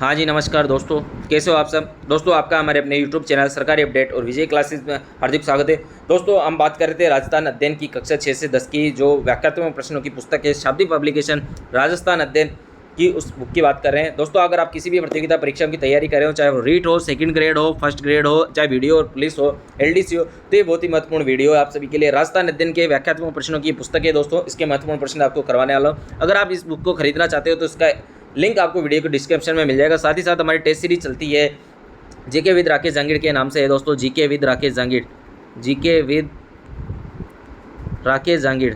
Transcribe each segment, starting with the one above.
हाँ जी, नमस्कार दोस्तों। कैसे हो आप सब? दोस्तों, आपका हमारे अपने यूट्यूब चैनल सरकारी अपडेट और विजय क्लासेस में हार्दिक स्वागत है। दोस्तों, हम बात कर रहे थे राजस्थान अध्ययन की कक्षा 6 से 10 की जो व्याख्यात्मक प्रश्नों की पुस्तक है, शाब्दिक पब्लिकेशन राजस्थान अध्ययन की, उस बुक की बात कर रहे हैं। दोस्तों, अगर आप किसी भी प्रतियोगिता परीक्षा की तैयारी कर रहे हो, चाहे वो रीट हो, सेकंड ग्रेड हो, फर्स्ट ग्रेड हो, चाहे वीडियो और पुलिस हो, एलडीसी हो, तो ये बहुत ही महत्वपूर्ण वीडियो है आप सभी के लिए। राजस्थान अध्ययन के व्याख्यात्मक प्रश्नों की पुस्तक है दोस्तों, इसके महत्वपूर्ण प्रश्न आपको करवाने वाला हूँ। अगर आप इस बुक को खरीदना चाहते हो तो इसका लिंक आपको वीडियो के डिस्क्रिप्शन में मिल जाएगा। साथ ही साथ हमारी टेस्ट सीरीज चलती है जीके विद राकेश जांगिड़ के नाम से है दोस्तों, GK with Rakesh Jangid, GK with Rakesh Jangid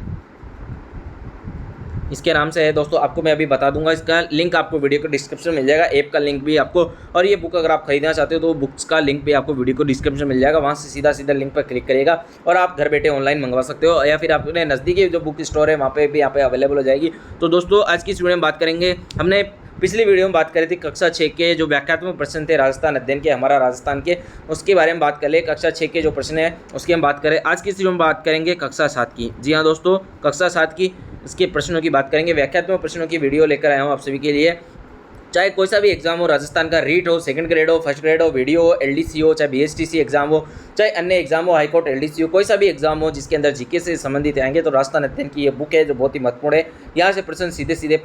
इसके नाम से है दोस्तों। आपको मैं अभी बता दूंगा, इसका लिंक आपको वीडियो के डिस्क्रिप्शन में मिल जाएगा, ऐप का लिंक भी आपको। और ये बुक अगर आप खरीदना चाहते हो तो बुक्स का लिंक भी आपको वीडियो को डिस्क्रिप्शन में मिल जाएगा, वहाँ से सीधा लिंक पर क्लिक करिएगा और आप घर बैठे ऑनलाइन मंगवा सकते हो, या फिर अपने नज़दीकी जो बुक स्टोर है वहाँ पे भी यहाँ पे अवेलेबल हो जाएगी। तो दोस्तों, आज की इस वीडियो में बात करेंगे, हमने पिछली वीडियो में बात करी थी कक्षा 6 के जो व्याख्यात्मक प्रश्न थे राजस्थान अध्ययन के, हमारा राजस्थान के, उसके बारे में बात कर ले। कक्षा 6 के जो प्रश्न है उसकी हम बात करें। आज की इस वीडियो में बात करेंगे कक्षा 7 की। जी हाँ दोस्तों, कक्षा 7 की इसके प्रश्नों की बात करेंगे। व्याख्यात्मक प्रश्नों की वीडियो लेकर आया हूँ आप सभी के लिए। चाहे कोई सा भी एग्जाम हो, राजस्थान का रीट हो, सेकंड ग्रेड हो, फर्स्ट ग्रेड हो, वीडियो हो, एलडीसी हो, चाहे बीएसटीसी एग्जाम हो, चाहे अन्य एग्जाम हो, हाईकोर्ट एलडीसी हो, कोई सा भी एग्जाम हो जिसके अंदर जीके से संबंधित आएंगे, तो राजस्थान अध्ययन की ये बुक है जो बहुत ही महत्वपूर्ण है। यहाँ से प्रश्न सीधे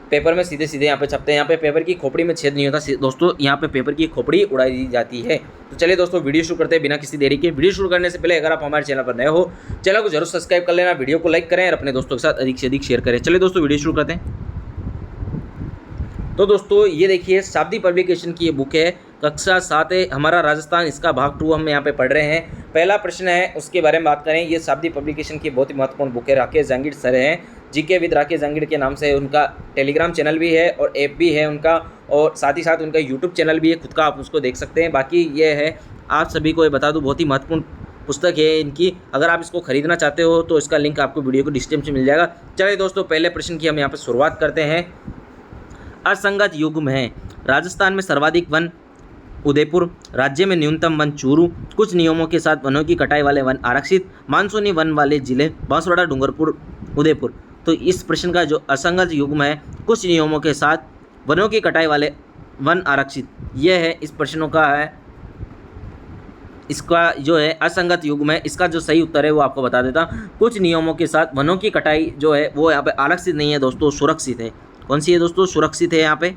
पेपर में सीधे यहाँ पे छपते हैं। यहाँ पे पेपर की खोपड़ी में छेद नहीं होता दोस्तों, यहाँ पे पेपर की खोपड़ी उड़ाई दी जाती है। तो चलिए दोस्तों, वीडियो शुरू करते हैं बिना किसी देरी के। वीडियो शुरू करने से पहले अगर आप हमारे चैनल पर नए हो, चैनल को जरूर सब्सक्राइब कर लेना, वीडियो को लाइक करें और अपने दोस्तों के साथ अधिक से अधिक शेयर करें। चलिए दोस्तों, वीडियो शुरू करते हैं। तो दोस्तों, ये देखिए शाब्दिक पब्लिकेशन की ये बुक है, कक्षा 7 है, हमारा राजस्थान, इसका भाग 2 हम यहाँ पे पढ़ रहे हैं। पहला प्रश्न है उसके बारे में बात करें। ये शाब्दिक पब्लिकेशन की बहुत ही महत्वपूर्ण बुक है, राकेश जांगिड़ सर हैं, जीके विद राकेश जांगिड़ के नाम से उनका टेलीग्राम चैनल भी है और ऐप भी है उनका, और साथ ही साथ उनका यूट्यूब चैनल भी है खुद का, आप उसको देख सकते हैं। बाकी ये है, आप सभी को ये बता दूँ, बहुत ही महत्वपूर्ण पुस्तक है इनकी। अगर आप इसको खरीदना चाहते हो तो इसका लिंक आपको वीडियो को डिस्क्रिप्शन में मिल जाएगा। चलिए दोस्तों, पहले प्रश्न की हम यहाँ पर शुरुआत करते हैं। असंगत युग्म है, राजस्थान में सर्वाधिक वन उदयपुर, राज्य में न्यूनतम वन चूरू, कुछ नियमों के साथ वनों की कटाई वाले वन आरक्षित, मानसूनी वन वाले जिले बांसवाड़ा, डूंगरपुर, उदयपुर। तो इस प्रश्न का जो असंगत युग्म है, कुछ नियमों के साथ वनों की कटाई वाले वन आरक्षित, यह है इस प्रश्नों का है। इसका जो है असंगत युग्म है, इसका जो सही उत्तर है वो आपको बता देता। कुछ नियमों के साथ वनों की कटाई जो है वो यहाँ पे आरक्षित नहीं है दोस्तों, सुरक्षित है। कौन सी है दोस्तों? सुरक्षित है, यहाँ पे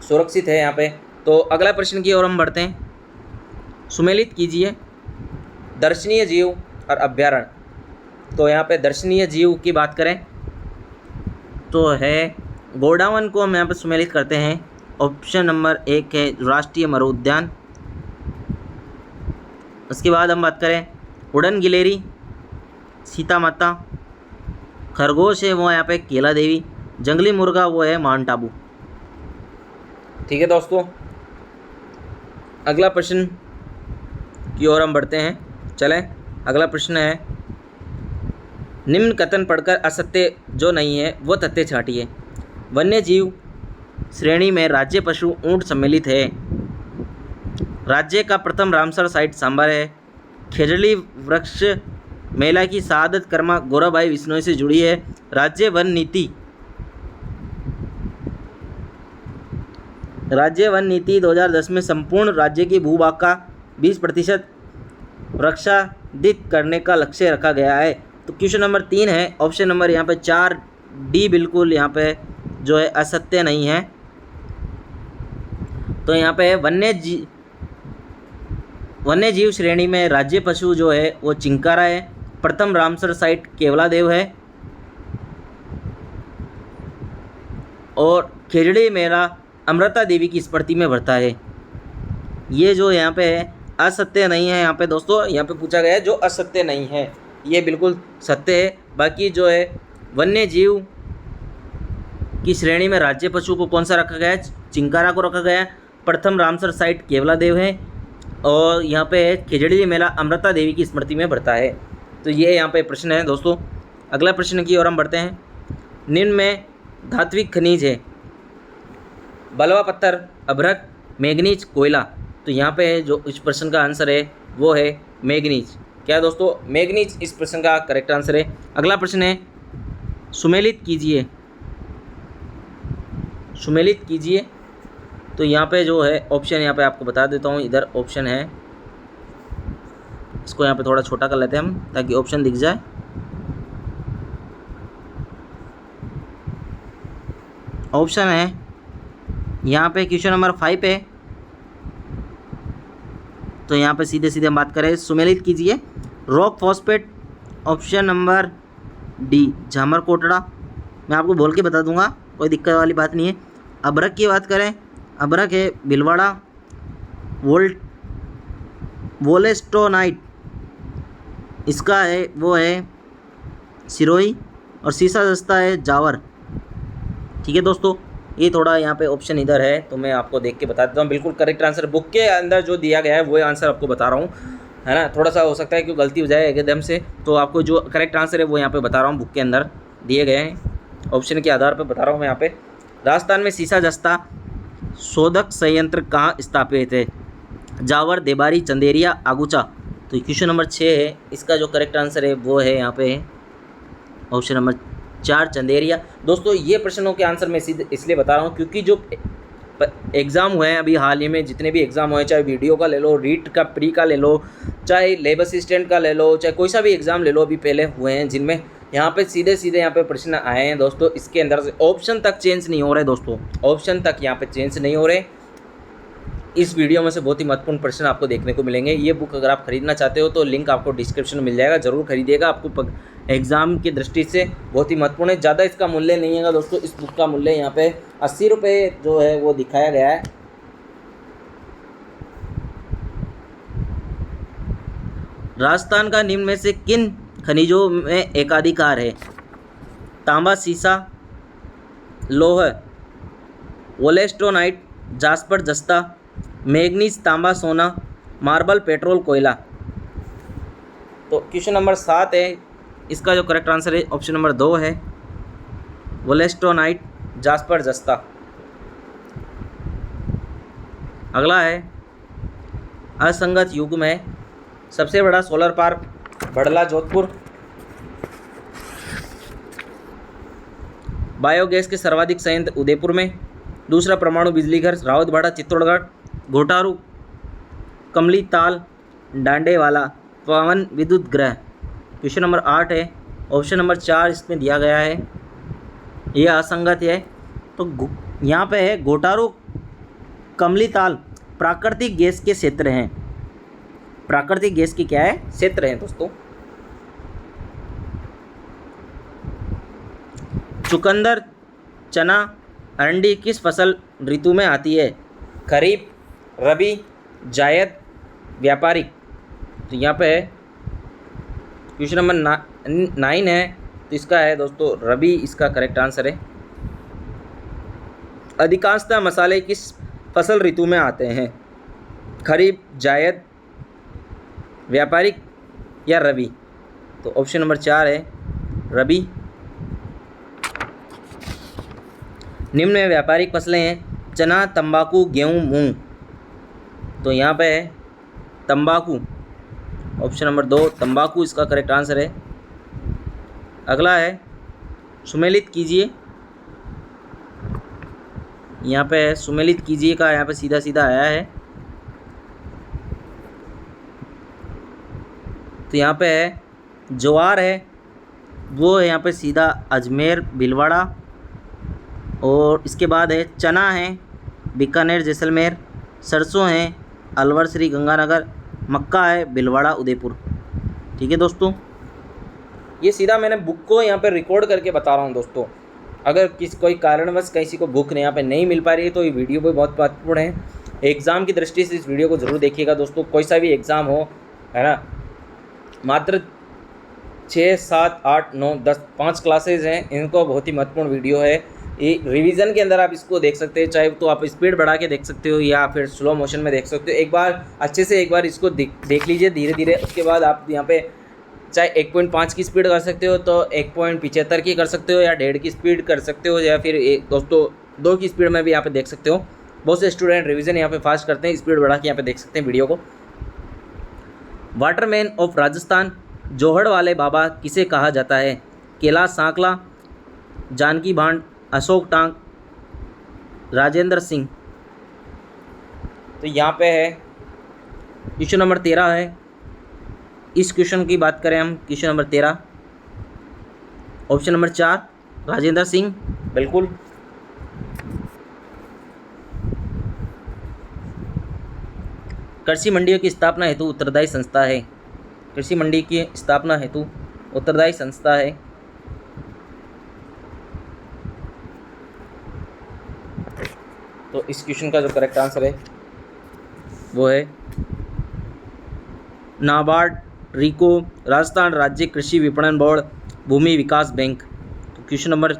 सुरक्षित है यहाँ पे। तो अगला प्रश्न की ओर हम बढ़ते हैं। सुमेलित कीजिए दर्शनीय जीव और अभ्यारण्य। तो यहाँ पे दर्शनीय जीव की बात करें तो है गोडावन को हम यहाँ पे सुमेलित करते हैं। ऑप्शन नंबर 1 है राष्ट्रीय मरु उद्यान। उसके बाद हम बात करें उड़न गिलेरी, सीता माता, खरगोश है वो यहाँ पे केला देवी, जंगली मुर्गा वो है माउंट आबू। ठीक है दोस्तों, अगला प्रश्न की ओर हम बढ़ते हैं। चलें, अगला प्रश्न है, निम्न कथन पढ़कर असत्य जो नहीं है वो तथ्य छांटिए। वन्य जीव श्रेणी में राज्य पशु ऊंट सम्मिलित है। राज्य का प्रथम रामसर साइट सांबर है। खेजड़ी वृक्ष मेला की शहादत कर्मा गौराबाई बिश्नोई से जुड़ी है। राज्य वन नीति 2010 में संपूर्ण राज्य की भूभाग का 20% वृक्षादित करने का लक्ष्य रखा गया है। तो क्वेश्चन नंबर 3 है, ऑप्शन नंबर यहाँ पे 4 डी बिल्कुल यहाँ पे जो है असत्य नहीं है। तो यहाँ पे वन्य जीव श्रेणी में राज्य पशु जो है वो चिंकारा है। प्रथम रामसर साइट केवलादेव है और खेजड़ी मेला अमृता देवी की स्मृति में भरता है। ये जो यहाँ पे है असत्य नहीं है। यहाँ पे दोस्तों, यहाँ पे पूछा गया है जो असत्य नहीं है, ये बिल्कुल सत्य है। बाकी जो है वन्य जीव की श्रेणी में राज्य पशु को कौन सा रखा गया है? चिंकारा को रखा गया है। प्रथम रामसर साइट केवलादेव है और यहाँ पे खेजड़ी मेला अमृता देवी की स्मृति में भरता है। तो ये यहाँ पे प्रश्न है दोस्तों। अगला प्रश्न की ओर हम बढ़ते हैं। निम्न में धात्विक खनिज है, बलवा पत्थर, अभ्रक, मैग्नीज, कोयला। तो यहाँ पे जो इस प्रश्न का आंसर है वो है मैग्नीज। क्या है दोस्तों? मैग्नीज इस प्रश्न का करेक्ट आंसर है। अगला प्रश्न है, सुमेलित कीजिए सुमेलित कीजिए। तो यहाँ पे जो है ऑप्शन यहाँ पे आपको बता देता हूँ, इधर ऑप्शन है, इसको यहाँ पे थोड़ा छोटा कर लेते हैं हम ताकि ऑप्शन दिख जाए। ऑप्शन है यहाँ पे क्वेश्चन नंबर 5 है। तो यहाँ पे सीधे सीधे हम बात करें, सुमेलित कीजिए rock phosphate, option number D Jhamar Kotra. मैं आपको बोल के बता दूंगा, कोई दिक्कत वाली बात नहीं है। अभ्रक की बात करें, अभ्रक है भिलवाड़ा, वोलेस्टोनाइट इसका है वो है सिरोही, और सीसा जस्ता है जावर। ठीक है दोस्तों, ये थोड़ा यहाँ पे ऑप्शन इधर है तो मैं आपको देख के बता देता हूँ। बिल्कुल करेक्ट आंसर बुक के अंदर जो दिया गया है वो आंसर आपको बता रहा हूँ, है ना। थोड़ा सा हो सकता है कि गलती हो जाए एकदम से, तो आपको जो करेक्ट आंसर है वो यहाँ पे बता रहा हूँ, बुक के अंदर दिए गए हैं, ऑप्शन के आधार पर बता रहा हूँ मैं यहाँ पे। राजस्थान में सीसा जस्ता शोधक संयंत्र कहाँ स्थापित है? जावर, देबारी, चंदेरिया, आगुचा। तो क्वेश्चन नंबर 6 है, इसका जो करेक्ट आंसर है वो है यहाँ पे ऑप्शन नंबर 4 चंदेरिया। दोस्तों ये प्रश्नों के आंसर मैं इसलिए बता रहा हूँ क्योंकि जो एग्ज़ाम हुए हैं अभी हाल ही में, जितने भी एग्ज़ाम हुए, चाहे वीडियो का ले लो, रीट का, प्री का ले लो, चाहे लेबर असिस्टेंट का ले लो, चाहे कोई सा भी एग्ज़ाम ले लो, अभी पहले हुए हैं जिनमें यहाँ पे सीधे सीधे यहाँ पे प्रश्न आए हैं दोस्तों। इसके अंदर से ऑप्शन तक चेंज नहीं हो रहे दोस्तों, ऑप्शन तक यहाँ पे चेंज नहीं हो रहे। इस वीडियो में से बहुत ही महत्वपूर्ण प्रश्न आपको देखने को मिलेंगे। ये बुक अगर आप खरीदना चाहते हो तो लिंक आपको डिस्क्रिप्शन में मिल जाएगा, ज़रूर खरीदिएगा। आपको एग्ज़ाम की दृष्टि से बहुत ही महत्वपूर्ण है। ज़्यादा इसका मूल्य नहीं है दोस्तों, इस बुक का मूल्य यहाँ पे 80 रुपये जो है वो दिखाया गया है। राजस्थान का निम्न में से किन खनिजों में एकाधिकार है? तांबा, सीसा, लोह, वोलेस्टोनाइट, जास्पर जस्ता, मैग्नीज, तांबा, सोना, मार्बल, पेट्रोल, कोयला। तो क्वेश्चन नंबर 7 है, इसका जो करेक्ट आंसर है ऑप्शन नंबर 2 है वोलेस्टोनाइट, जास्पर जस्ता। अगला है असंगत युग में सबसे बड़ा solar park Bhadla, Jodhpur. Biogas के सर्वाधिक संयंत्र उदयपुर में। दूसरा परमाणु बिजली घर रावतबाड़ा, चित्तौड़गढ़। घोटारू, कमली ताल, डांडेवाला, पवन विद्युत ग्रह। क्वेश्चन नंबर 8 है, ऑप्शन नंबर 4 इसमें दिया गया है, ये असंगत है। तो यहाँ पे है घोटारू, कमली ताल प्राकृतिक गैस के क्षेत्र हैं। प्राकृतिक गैस की क्या है? क्षेत्र हैं दोस्तों। चुकंदर, चना, अरंडी किस फसल ऋतु में आती है? खरीफ, रबी, जायद, व्यापारिक। तो यहाँ पे है क्वेश्चन नंबर 9 है, तो इसका है दोस्तों रबी, इसका करेक्ट आंसर है। अधिकांशतः मसाले किस फसल ऋतु में आते हैं? खरीफ, जायद, व्यापारिक या रबी। तो ऑप्शन नंबर 4 है रबी। निम्न में व्यापारिक फसलें हैं चना, तंबाकू, गेहूं, मूंग। तो यहाँ पे है तंबाकू, ऑप्शन नंबर 2 तंबाकू इसका करेक्ट आंसर है। अगला है सुमेलित कीजिए, यहाँ पे है सुमेलित कीजिए का यहाँ पे सीधा सीधा आया है। तो यहाँ पे है ज्वार है वो है यहाँ पे सीधा अजमेर, भीलवाड़ा। और इसके बाद है चना है बीकानेर, जैसलमेर। सरसों है अलवर, श्री गंगानगर। मक्का है भीलवाड़ा, उदयपुर। ठीक है दोस्तों, ये सीधा मैंने बुक को यहाँ पे रिकॉर्ड करके बता रहा हूँ दोस्तों। अगर कोई कारणवश किसी को बुक यहाँ पे नहीं मिल पा रही है तो ये वीडियो भी बहुत महत्वपूर्ण है। एग्ज़ाम की दृष्टि से इस वीडियो को ज़रूर देखिएगा दोस्तों। कोई सा भी एग्ज़ाम हो, है ना, मात्र 6, 7, 8, 9, 10 5 क्लासेज हैं, इनको बहुत ही महत्वपूर्ण वीडियो है। ये रिवीजन के अंदर आप इसको देख सकते हैं, चाहे तो आप स्पीड बढ़ा के देख सकते हो या फिर स्लो मोशन में देख सकते हो। एक बार अच्छे से एक बार इसको देख लीजिए धीरे धीरे। उसके बाद आप यहाँ पे चाहे 1.5 की स्पीड कर सकते हो तो 1.75 की कर सकते हो, या 1.5 की स्पीड कर सकते हो, या फिर दोस्तों 2 की स्पीड में भी यहाँ पे देख सकते हो। बहुत से स्टूडेंट रिवीजन यहाँ पे फास्ट करते हैं, स्पीड बढ़ा के यहाँ पे देख सकते हैं वीडियो को। वाटरमैन ऑफ राजस्थान, जोहड़ वाले बाबा किसे कहा जाता है? कैलाश सांकला, जानकी भांड, अशोक टांग, राजेंद्र सिंह। तो यहाँ पे है क्वेश्चन नंबर 13 है। इस क्वेश्चन की बात करें हम, question number 13 option number 4 Rajendra Singh, बिल्कुल। कृषि मंडियों की स्थापना हेतु उत्तरदायी संस्था है। कृषि मंडी की स्थापना हेतु उत्तरदायी संस्था है। तो इस क्वेश्चन का जो करेक्ट आंसर है वो है नाबार्ड, रिको, राजस्थान राज्य कृषि विपणन बोर्ड, भूमि विकास बैंक। तो क्वेश्चन नंबर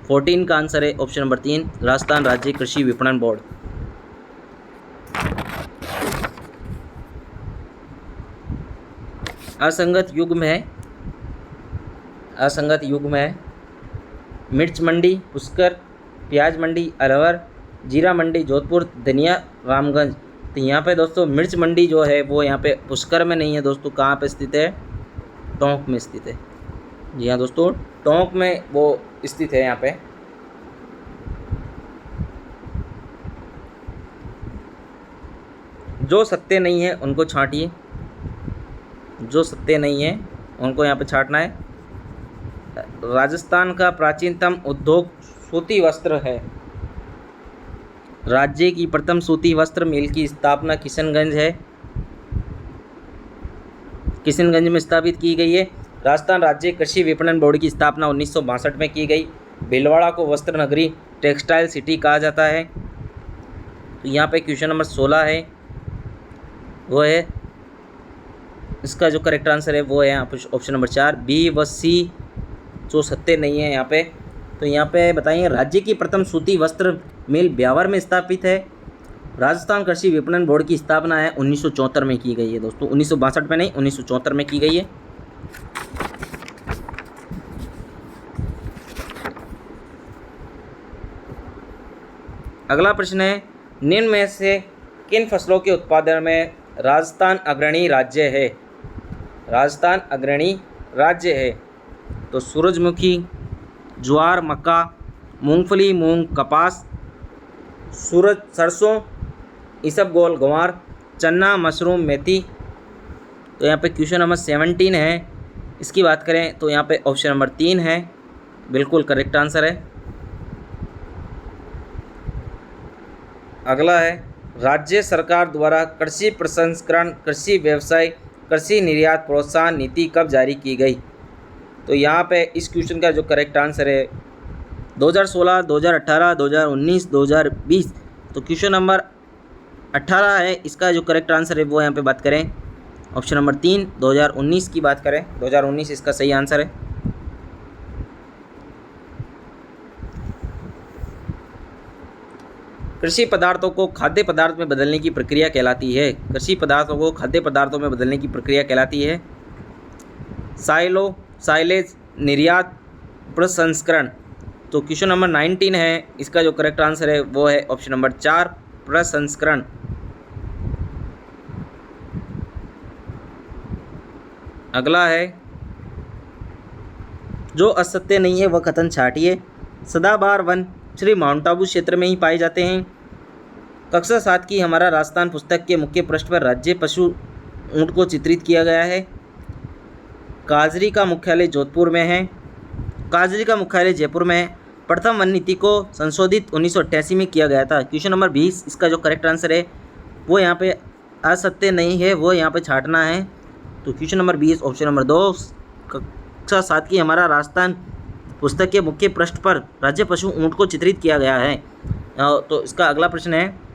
14 का आंसर है ऑप्शन नंबर 3 राजस्थान राज्य कृषि विपणन बोर्ड। असंगत युग्म है, असंगत युग्म है मिर्च मंडी पुष्कर, प्याज मंडी अलवर, जीरा मंडी जोधपुर, धनिया रामगंज। तो यहाँ पे दोस्तों मिर्च मंडी जो है वो यहाँ पे पुष्कर में नहीं है दोस्तों, कहाँ पे स्थित है? टोंक में स्थित है। जी हाँ दोस्तों, टोंक में वो स्थित है यहाँ पे। जो सत्य नहीं है उनको छांटिए, जो सत्य नहीं है उनको यहाँ पे छांटना है। राजस्थान का प्राचीनतम उद्योग सूती वस्त्र है। राज्य की प्रथम सूती वस्त्र मिल की स्थापना किशनगंज है, किशनगंज में स्थापित की गई है। राजस्थान राज्य कृषि विपणन बोर्ड की स्थापना 1962 में की गई। भीलवाड़ा को वस्त्र नगरी टेक्सटाइल सिटी कहा जाता है। तो यहाँ पे क्वेश्चन नंबर 16 है, वो है इसका जो करेक्ट आंसर है वो है यहाँ पे ऑप्शन नंबर 4 बी व सी, जो सत्य नहीं है यहाँ पे। तो यहाँ पे बताइए राज्य की प्रथम सूती वस्त्र मिल ब्यावर में स्थापित है। राजस्थान कृषि विपणन बोर्ड की स्थापना है 1974 में की गई है दोस्तों, 1962 में नहीं 1974 में की गई है। अगला प्रश्न है निम्न में से किन फसलों के उत्पादन में राजस्थान अग्रणी राज्य है? राजस्थान अग्रणी राज्य है। तो सूरजमुखी, ज्वार, मक्का, मूंगफली, मूंग, कपास, सरसों, इसबगोल, गंवार, चना, मशरूम, मेथी। तो यहाँ पे क्वेश्चन नंबर 17 है, इसकी बात करें तो यहाँ पे ऑप्शन नंबर 3 है, बिल्कुल करेक्ट आंसर है। अगला है राज्य सरकार द्वारा कृषि प्रसंस्करण, कृषि व्यवसाय, कृषि निर्यात प्रोत्साहन नीति कब जारी की गई? तो यहाँ पे इस क्वेश्चन का जो करेक्ट आंसर है 2016, 2018, 2019, 2020। तो क्वेश्चन नंबर 18 है, इसका जो करेक्ट आंसर है वो यहाँ पे बात करें ऑप्शन नंबर 3 2019 की बात करें, 2019 इसका सही आंसर है। कृषि पदार्थों को खाद्य पदार्थ में बदलने की प्रक्रिया कहलाती है। कृषि पदार्थों को खाद्य पदार्थों में बदलने की प्रक्रिया कहलाती है साइलो, साइलेज, निर्यात, प्रसंस्करण। तो क्वेश्चन नंबर 19 है, इसका जो करेक्ट आंसर है वो है ऑप्शन नंबर 4 प्रसंस्करण। अगला है जो असत्य नहीं है वह कथन छाटिए। सदाबहार वन श्री माउंट आबू क्षेत्र में ही पाए जाते हैं। कक्षा 7 की हमारा राजस्थान पुस्तक के मुख्य पृष्ठ पर राज्य पशु ऊंट को चित्रित किया गया है। काजरी का मुख्यालय जोधपुर में है, काजरी का मुख्यालय जयपुर में है। प्रथम वन नीति को संशोधित 1988 में किया गया था। क्वेश्चन नंबर 20 इसका जो करेक्ट आंसर है वो यहाँ पे असत्य नहीं है, वो यहाँ पे छाटना है। तो क्वेश्चन नंबर 20 ऑप्शन नंबर 2 कक्षा 7 की हमारा राजस्थान पुस्तक के मुख्य पृष्ठ पर राज्य पशु ऊंट को चित्रित किया गया है। तो इसका अगला प्रश्न है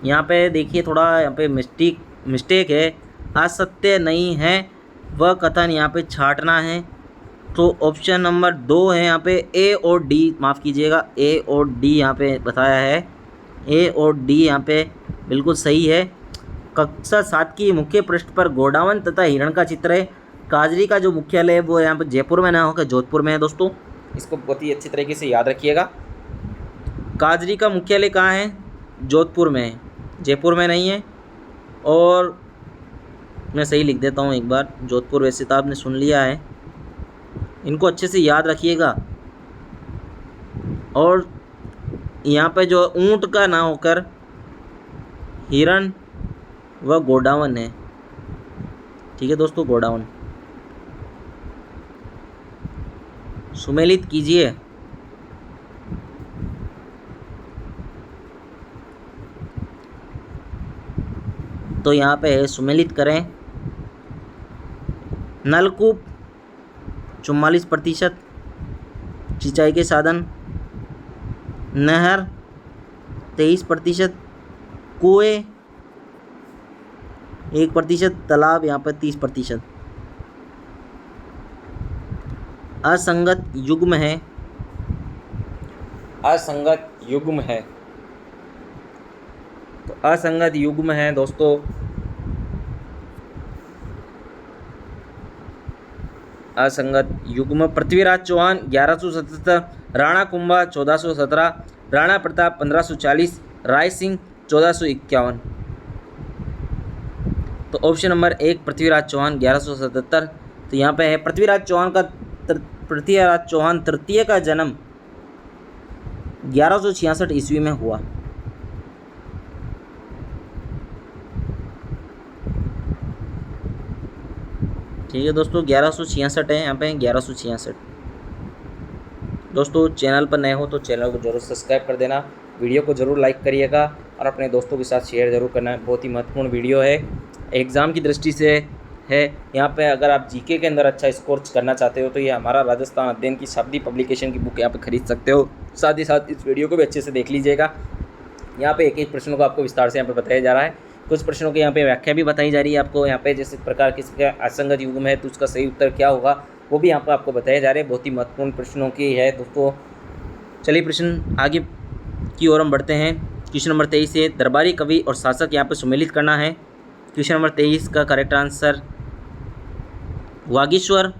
यहाँ पे देखिए, थोड़ा यहाँ पे मिस्टेक है, असत्य नहीं है वह कथन यहाँ पे छाटना है। तो ऑप्शन नंबर 2 है यहाँ पे ए और डी, माफ़ कीजिएगा ए और डी यहाँ पे बताया है, ए और डी यहाँ पे बिल्कुल सही है। कक्षा 7 की मुख्य पृष्ठ पर गोडावन तथा हिरण का चित्र है। काजरी का जो मुख्यालय है वो यहाँ पर जयपुर में ना होकर जोधपुर में है दोस्तों, इसको बहुत ही अच्छी तरीके से याद रखिएगा। काजरी का मुख्यालय कहाँ है? जोधपुर में है, जयपुर में नहीं है। और मैं सही लिख देता हूँ एक बार। जोधपुर वैसे तो आपने सुन लिया है, इनको अच्छे से याद रखिएगा। और यहाँ पे जो ऊंट का ना होकर हिरण व गोडावन है। ठीक है दोस्तों, गोडावन सुमेलित कीजिए। तो यहाँ पे है सुमेलित करें। नलकूप 44% सिंचाई के साधन, नहर 23%, कुएं 1%, तालाब यहाँ पर 30%। असंगत युग्म है, असंगत युग्म है। तो असंगत युग्म है दोस्तों, असंगत युग्म पृथ्वीराज चौहान 1177, राणा कुंभा 1417, राणा प्रताप 1540, राय सिंह 1451। तो ऑप्शन नंबर 1 पृथ्वीराज चौहान 1177। तो यहाँ पे है पृथ्वीराज चौहान तृतीय का जन्म 1166 ईस्वी में हुआ। ठीक है दोस्तों, 1166 है यहाँ पे, 1166। दोस्तों चैनल पर नए हो तो चैनल को जरूर सब्सक्राइब कर देना, वीडियो को ज़रूर लाइक करिएगा और अपने दोस्तों के साथ शेयर ज़रूर करना। बहुत ही महत्वपूर्ण वीडियो है, एग्ज़ाम की दृष्टि से है। यहाँ पे अगर आप जीके के अंदर अच्छा स्कोर करना चाहते हो तो ये हमारा राजस्थान अध्ययन की शब्दी पब्लिकेशन की बुक यहाँ पे खरीद सकते हो। साथ ही साथ इस वीडियो को भी अच्छे से देख लीजिएगा। यहाँ पे एक एक प्रश्नों को आपको विस्तार से यहाँ पे बताया जा रहा है। कुछ प्रश्नों की यहाँ पे व्याख्या भी बताई जा रही है आपको। यहाँ पे जिस प्रकार किसका असंगत युग्म है तो उसका सही उत्तर क्या होगा वो भी यहाँ पर आपको बताया जा रहा है। बहुत ही महत्वपूर्ण प्रश्नों की है दोस्तों। चलिए प्रश्न आगे की ओर हम बढ़ते हैं। क्वेश्चन नंबर 23 है, दरबारी कवि और शासक यहाँ पर सुमेलित करना है। क्वेश्चन नंबर 23 का करेक्ट आंसर वागीश्वर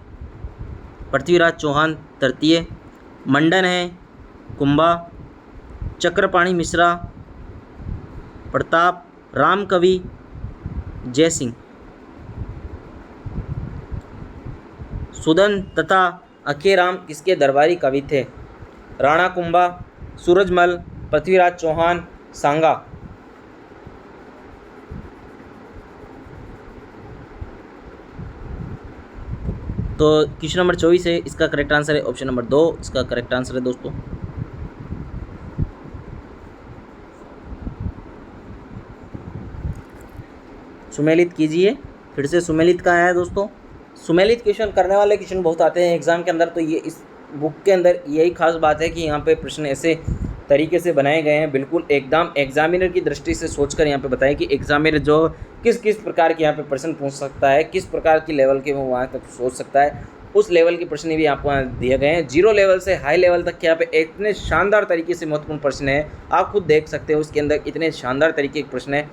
पृथ्वीराज चौहान तृतीय, मंडन है कुंभा, चक्रपाणी मिश्रा, प्रताप राम कवि, जय सिंह। सुदन तथा अखेराम किसके दरबारी कवि थे? राणा कुंभा, सूरजमल, पृथ्वीराज चौहान, सांगा। तो क्वेश्चन नंबर 24 है, इसका करेक्ट आंसर है ऑप्शन नंबर 2, इसका करेक्ट आंसर है दोस्तों। सुमेलित कीजिए, फिर से सुमेलित का है दोस्तों। सुमेलित क्वेश्चन करने वाले क्वेश्चन बहुत आते हैं एग्जाम के अंदर, तो ये इस बुक के अंदर यही खास बात है कि यहाँ पे प्रश्न ऐसे तरीके से बनाए गए हैं, बिल्कुल एकदम एग्जामिनर की दृष्टि से सोचकर यहाँ पे बताएं कि एग्जामिनर जो किस किस प्रकार के यहाँ पे प्रश्न पूछ सकता है, किस प्रकार की लेवल के वो वहाँ तक सोच सकता है, उस लेवल के प्रश्न भी आपको यहाँ दिए गए हैं। 0 लेवल से हाई लेवल तक के यहाँ पे इतने शानदार तरीके से महत्वपूर्ण प्रश्न है, आप खुद देख सकते हो उसके अंदर इतने शानदार तरीके के प्रश्न है।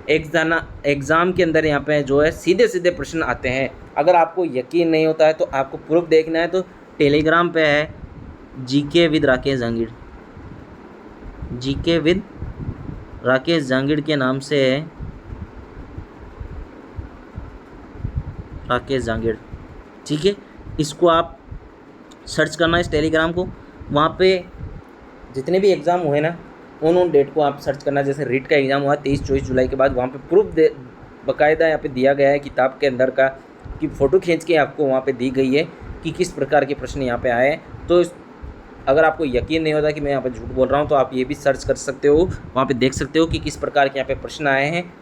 एग्ज़ाम के अंदर यहाँ पे जो है सीधे सीधे प्रश्न आते हैं। अगर आपको यकीन नहीं होता है तो आपको प्रूफ देखना है तो टेलीग्राम पे है GK with Rakesh Jahangir, GK with Rakesh Jahangir के नाम से है, राकेश जहांगीर। ठीक है, इसको आप सर्च करना इस टेलीग्राम को, वहाँ पे जितने भी एग्ज़ाम हुए ना उन डेट को आप सर्च करना। जैसे रीट का एग्ज़ाम हुआ 23-24 जुलाई के बाद, वहाँ पे प्रूफ बाकायदा यहाँ पे दिया गया है किताब के अंदर का, कि फ़ोटो खींच के आपको वहाँ पे दी गई है कि किस प्रकार के प्रश्न यहाँ पे आए। तो अगर आपको यकीन नहीं होता कि मैं यहाँ पे झूठ बोल रहा हूँ तो आप ये भी सर्च कर सकते हो, वहाँ पे देख सकते हो कि किस प्रकार के यहाँ पे प्रश्न आए हैं,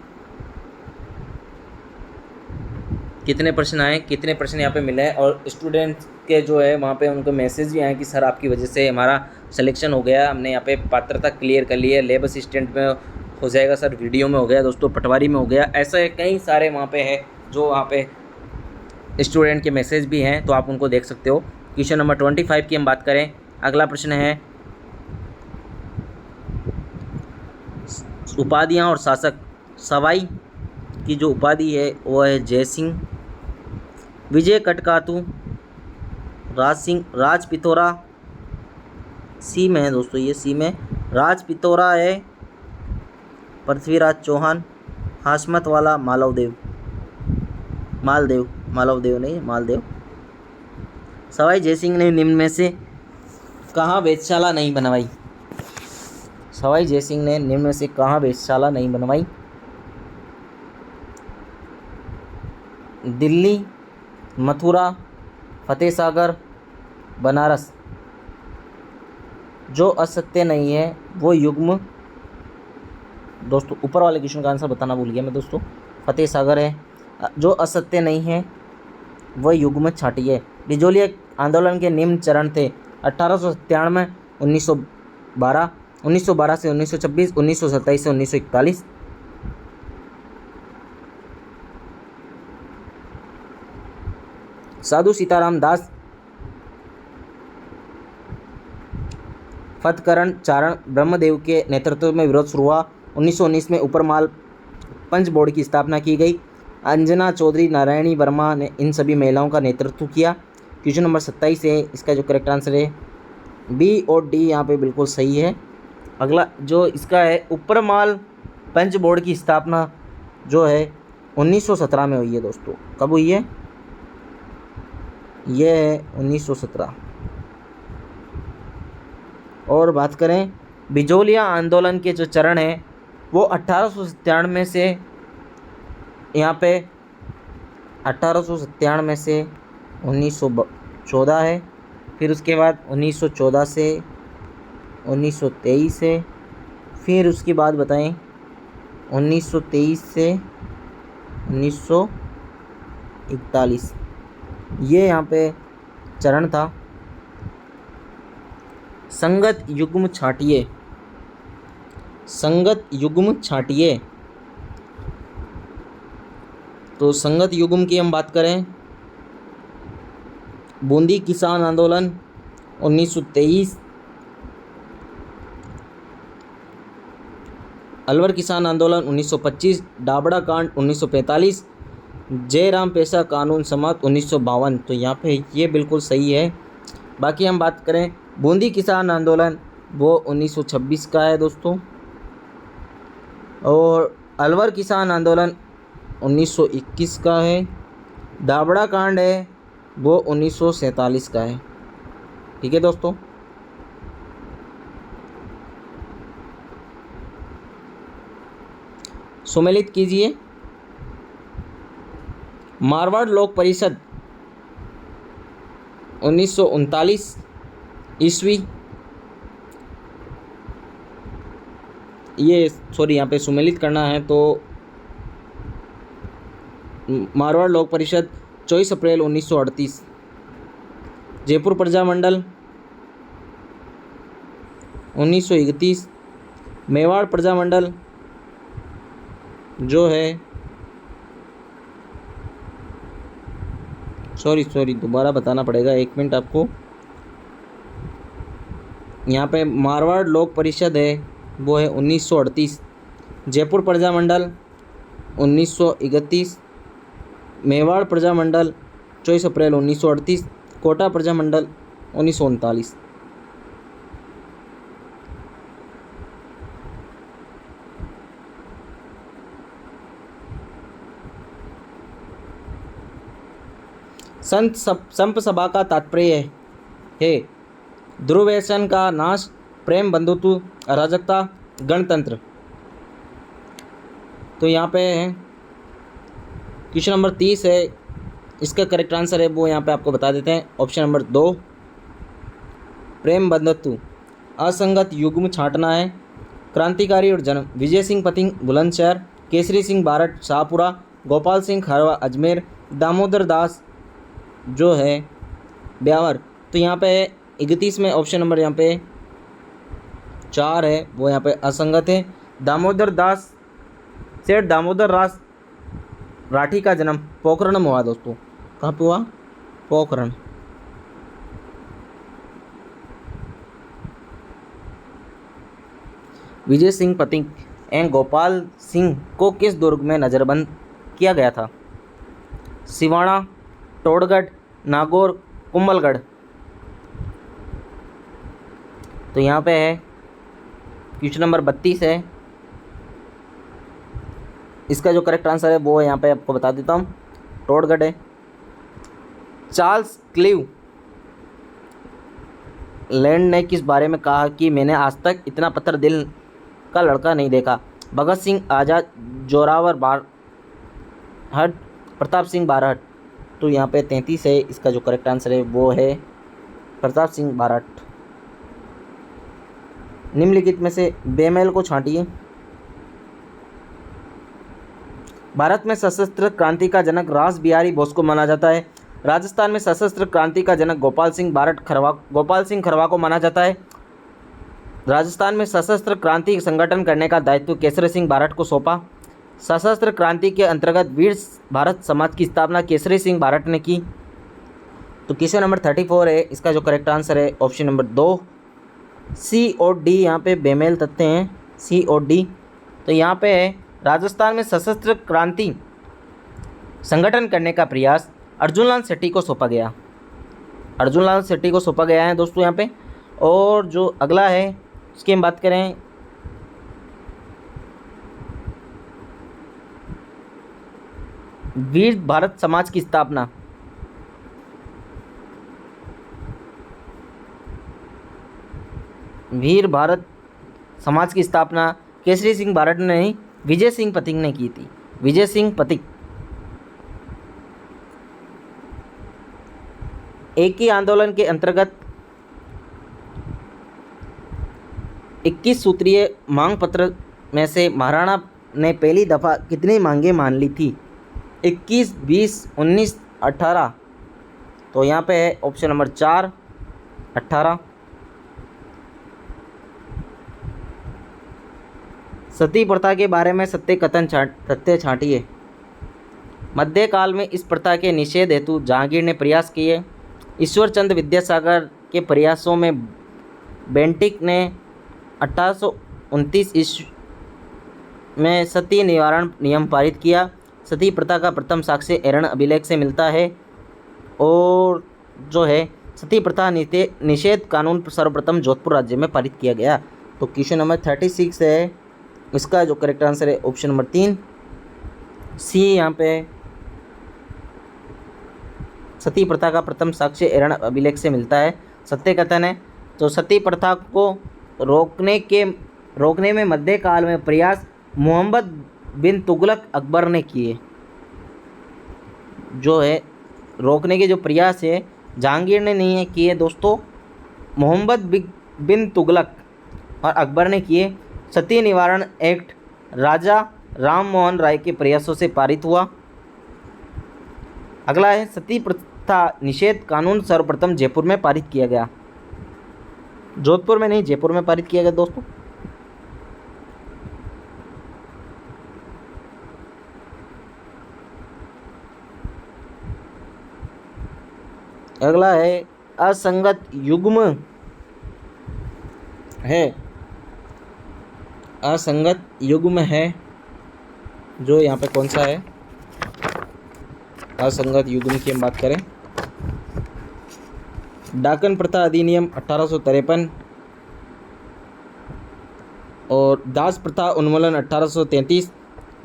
कितने प्रश्न आए, कितने प्रश्न यहाँ पे मिले हैं। और स्टूडेंट के जो है वहाँ पे उनको मैसेज भी आए कि सर आपकी वजह से हमारा सिलेक्शन हो गया, हमने यहाँ पे पात्रता क्लियर कर ली है, लैब असिस्टेंट में हो जाएगा सर, वीडियो में हो गया दोस्तों, पटवारी में हो गया। ऐसे कई सारे वहाँ पे है जो वहाँ पे स्टूडेंट के मैसेज भी हैं, तो आप उनको देख सकते हो। क्वेश्चन नंबर 25 की हम बात करें, अगला प्रश्न है उपाधियाँ और शासक। सवाई की जो उपाधि है वो है जय सिंह, विजय कटकातु, राज सिंह, राज पिथौरा, सी में है दोस्तों, ये सी में राज पिथौरा है, पृथ्वीराज चौहान, हाशमत वाला, मालवदेव। मालदेव, मालवदेव नहीं, मालदेव। सवाई जयसिंह ने निम्न में से कहाँ वेधशाला नहीं बनवाई? सवाई जयसिंह ने निम्न में से कहाँ वेधशाला नहीं बनवाई? दिल्ली, मथुरा, फतेह सागर, बनारस। जो असत्य नहीं है वो युग्म, दोस्तों ऊपर वाले क्वेश्चन का आंसर बताना भूल गया मैं दोस्तों, फतेह सागर है। जो असत्य नहीं है वह युग्म छाटी है। बिजोलिया आंदोलन के निम्न चरण थे: 1897, 1912, 1912 से 1926, 1927 से 1941। साधु सीताराम दास फतकरण चारण ब्रह्मदेव के नेतृत्व में विरोध शुरू हुआ। 1919 में ऊपरमाल पंच बोर्ड की स्थापना की गई। अंजना चौधरी, नारायणी वर्मा ने इन सभी महिलाओं का नेतृत्व किया। क्वेश्चन नंबर 27 है, इसका जो करेक्ट आंसर है बी और डी यहाँ पे बिल्कुल सही है। अगला जो इसका है, ऊपरमाल पंच बोर्ड की स्थापना जो है 1917 में हुई है दोस्तों। कब हुई है? ये है 1917। और बात करें बिजोलिया आंदोलन के जो चरण हैं वो 1897 से यहाँ पे 1897 से 1914 है। फिर उसके बाद 1914 से 1923 है। फिर उसके बाद बताएं 1923 से 1941, ये यहाँ पे चरण था। संगत युग्म छाटिए, संगत युग्म छाटिए। तो संगत युग्म की हम बात करें, बूंदी किसान आंदोलन 1923, अलवर किसान आंदोलन 1925, डाबड़ा कांड 1945, जयराम पेशा कानून समाप्त 1952। तो यहाँ पे ये बिल्कुल सही है। बाकी हम बात करें बूंदी किसान आंदोलन वो 1926 का है दोस्तों, और अलवर किसान आंदोलन 1921 का है। दाबड़ा कांड है वो 1947 का है। ठीक है दोस्तों। सुमेलित कीजिए। मारवाड़ लोक परिषद 1939 ईस्वी, ये सॉरी यहाँ पे सुमेलित करना है तो मारवाड़ लोक परिषद 24 अप्रैल 1938। जयपुर प्रजामंडल 1931। मेवाड़ प्रजामंडल जो है सॉरी दोबारा बताना पड़ेगा, 1 मिनट आपको। यहाँ पे मारवाड़ लोक परिषद है वो है 1938। जयपुर प्रजामंडल 1931। मेवाड़ प्रजामंडल 24 अप्रैल 1938। कोटा प्रजामंडल 1939। संप सभा का तात्पर्य है ध्रुवैसन का नाश, प्रेम, बंधुत्व, अराजकता, गणतंत्र। तो यहाँ पे है क्वेश्चन नंबर 30 है, इसका करेक्ट आंसर है वो यहाँ पे आपको बता देते हैं। ऑप्शन नंबर 2 प्रेम बंधुत्व। असंगत युग्म छांटना है। क्रांतिकारी और जन्म, विजय सिंह पथिंग बुलंदशहर, केसरी सिंह बारठ शाहपुरा, गोपाल सिंह खारवा अजमेर, दामोदर दास जो है ब्यावर। तो यहाँ पे 31 में ऑप्शन नंबर यहाँ पे 4 है वो यहाँ पे असंगत है। दामोदर दास, सेठ दामोदर दास राठी का जन्म पोखरण में हुआ दोस्तों। कहाँ पे हुआ? पोखरण। विजय सिंह पथिक एवं गोपाल सिंह को किस दुर्ग में नज़रबंद किया गया था? सिवाना, टोड़गढ़, नागौर, कुंभलगढ़। तो यहाँ पे है क्वेश्चन नंबर 32 है, इसका जो करेक्ट आंसर है वो यहाँ पे आपको बता देता हूँ। टोडगढ़ है। चार्ल्स क्लीव लैंड ने किस बारे में कहा कि मैंने आज तक इतना पत्थर दिल का लड़का नहीं देखा? भगत सिंह, आज़ाद, जोरावर बारहट, प्रताप सिंह बारहट। तो यहाँ पे 33 है, इसका जो करेक्ट आंसर है वो है प्रताप सिंह बारहट। निम्नलिखित में से बेमेल को छांटिए। भारत में सशस्त्र क्रांति का जनक रास बिहारी बोस को माना जाता है। राजस्थान में सशस्त्र क्रांति का जनक गोपाल सिंह खरवा को माना जाता है। राजस्थान में सशस्त्र क्रांति संगठन करने का दायित्व केसरी सिंह बारहट को सौंपा। सशस्त्र क्रांति के अंतर्गत वीर भारत समाज की स्थापना केसरी सिंह बारहट ने की। तो क्वेश्चन नंबर 34 है, इसका जो करेक्ट आंसर है ऑप्शन नंबर 2 सी और डी। यहाँ पे बेमेल तथ्य हैं सी और डी। तो यहाँ पे है राजस्थान में सशस्त्र क्रांति संगठन करने का प्रयास अर्जुनलाल शेट्टी को सौंपा गया। अर्जुनलाल शेट्टी को सौंपा गया है दोस्तों यहाँ पे। और जो अगला है उसकी हम बात करें, वीर भारत समाज की स्थापना। वीर भारत समाज की स्थापना केसरी सिंह बारहट ने नहीं, विजय सिंह पथिक ने की थी। विजय सिंह पथिक। एक ही आंदोलन के अंतर्गत 21 सूत्रीय मांग पत्र में से महाराणा ने पहली दफ़ा कितनी मांगें मान ली थी? 21, 20, 19, 18। तो यहाँ पे है ऑप्शन नंबर 4 18। सती प्रथा के बारे में तथ्य छांटिए। मध्यकाल में इस प्रथा के निषेध हेतु जहांगीर ने प्रयास किए। ईश्वरचंद विद्यासागर के प्रयासों में बेंटिक ने 1829 ईस्वी में सती निवारण नियम पारित किया। सती प्रथा का प्रथम साक्ष्य एरण अभिलेख से मिलता है। और जो है सती प्रथा निषेध कानून सर्वप्रथम जोधपुर राज्य में पारित किया गया। तो क्वेश्चन नंबर 36 है, इसका जो करेक्ट आंसर है ऑप्शन नंबर 3 सी। यहाँ पे सती प्रथा का प्रथम साक्ष्य एरण अभिलेख से मिलता है। सत्य कथन है। तो सती प्रथा को रोकने में मध्यकाल में प्रयास मोहम्मद बिन तुगलक अकबर ने किए। जो है रोकने के जो प्रयास है जहांगीर ने नहीं है किए दोस्तों, मोहम्मद बिन तुगलक और अकबर ने किए। सती निवारण एक्ट राजा राम मोहन राय के प्रयासों से पारित हुआ। अगला है सती प्रथा निषेध कानून सर्वप्रथम जयपुर में पारित किया गया। जोधपुर में नहीं, जयपुर में पारित किया गया दोस्तों। अगला है असंगत युग्म है। असंगत युग्म है जो यहाँ पे कौन सा है? असंगत युग्म की हम बात करें, डाकन प्रथा अधिनियम 1853 और दास प्रथा उन्मूलन 1833,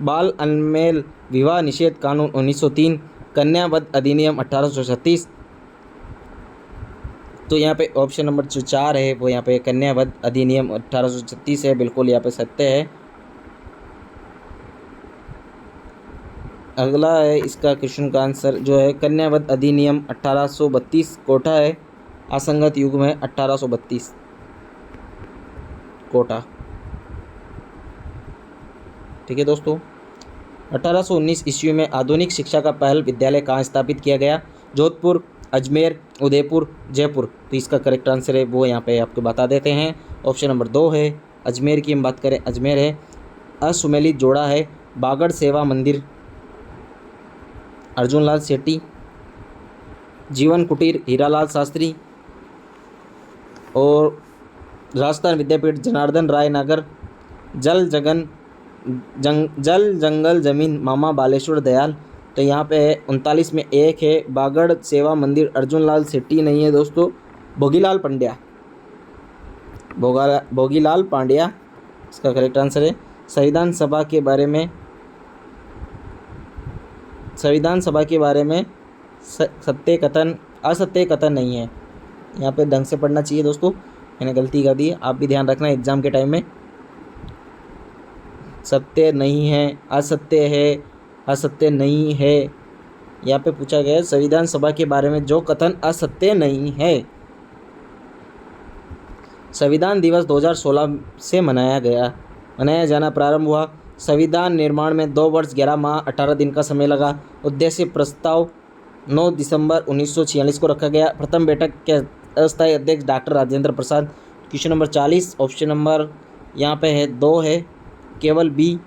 बाल अनमेल विवाह निषेध कानून 1903, कन्या वध अधिनियम 1836। तो यहाँ पे ऑप्शन नंबर जो 4 है वो यहाँ पे कन्या वध अधिनियम 1836 है। बिल्कुल यहाँ पे सत्य है। अगला है इसका क्वेश्चन का आंसर जो है कन्या वध अधिनियम 1832 कोटा है। असंगत युग्म है 1832 कोटा। ठीक है दोस्तों। 1819 ईस्वी में आधुनिक शिक्षा का पहल विद्यालय कहाँ स्थापित किया गया? जोधपुर, अजमेर, उदयपुर, जयपुर। तो इसका करेक्ट आंसर है वो यहाँ पे आपको बता देते हैं। ऑप्शन नंबर 2 है। अजमेर की हम बात करें, अजमेर है। असुमेलित जोड़ा है बागड़ सेवा मंदिर अर्जुनलाल शेट्टी, जीवन कुटीर हीरालाल शास्त्री और राजस्थान विद्यापीठ जनार्दन राय नगर, जल जंगल जमीन मामा बालेश्वर दयाल। तो यहाँ पे 39 में एक है बागड़ सेवा मंदिर अर्जुनलाल शेट्टी नहीं है दोस्तों, भोगीलाल पांड्या इसका करेक्ट आंसर है। संविधान सभा के बारे में संविधान सभा के बारे में सत्य कथन असत्य कथन नहीं है। यहाँ पे ढंग से पढ़ना चाहिए दोस्तों, मैंने गलती कर दी है, आप भी ध्यान रखना एग्जाम के टाइम में। सत्य नहीं है, असत्य है, असत्य नहीं है। यहाँ पे पूछा गया है संविधान सभा के बारे में जो कथन असत्य नहीं है। संविधान दिवस 2016 से मनाया जाना प्रारंभ हुआ। संविधान निर्माण में 2 वर्ष 11 माह 18 दिन का समय लगा। उद्देश्य प्रस्ताव 9 दिसंबर 1946 को रखा गया। प्रथम बैठक के अस्थायी अध्यक्ष doctor Rajendra Prasad. Question number 40, option number यहाँ पे है 2 है, केवल बी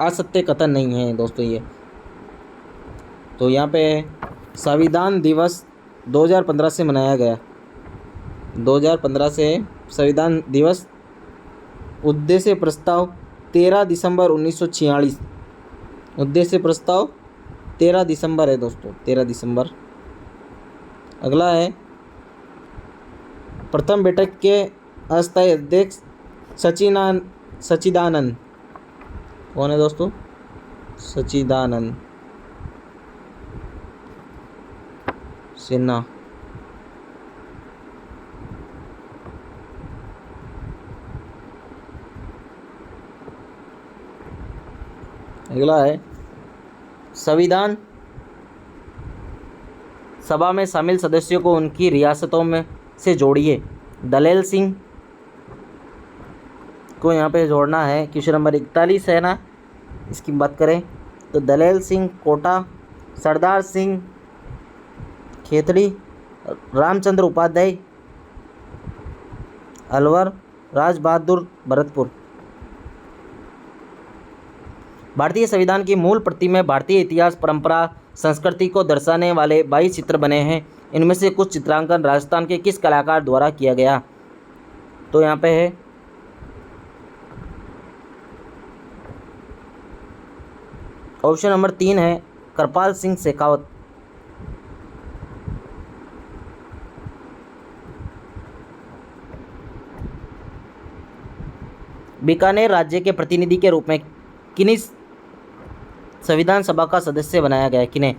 असत्य कथन नहीं है दोस्तों ये। तो यहाँ पे संविधान दिवस 2015 से मनाया गया, 2015 से संविधान दिवस। उद्देश्य प्रस्ताव 13 दिसंबर 1946, उद्देश्य प्रस्ताव 13 दिसंबर है दोस्तों, 13 दिसंबर। अगला है प्रथम बैठक के अस्थायी अध्यक्ष सच्चिदानंद कौन है दोस्तों? सच्चिदानंद सिन्हा। अगला है संविधान सभा में शामिल सदस्यों को उनकी रियासतों में से जोड़िए। दलेल सिंह को यहाँ पे जोड़ना है। क्वेश्चन नंबर 41 है ना, इसकी बात करें तो दलेल सिंह कोटा, सरदार सिंह खेतड़ी, रामचंद्र उपाध्याय अलवर, राज बहादुर भरतपुर। भारतीय संविधान की मूल प्रति में भारतीय इतिहास, परंपरा, संस्कृति को दर्शाने वाले 22 चित्र बने हैं। इनमें से कुछ चित्रांकन राजस्थान के किस कलाकार द्वारा किया गया? तो यहाँ पे है ऑप्शन नंबर 3 है कृपाल सिंह शेखावत। बीकानेर राज्य के प्रतिनिधि के रूप में किन्हीं संविधान सभा का सदस्य बनाया गया? किन्हें?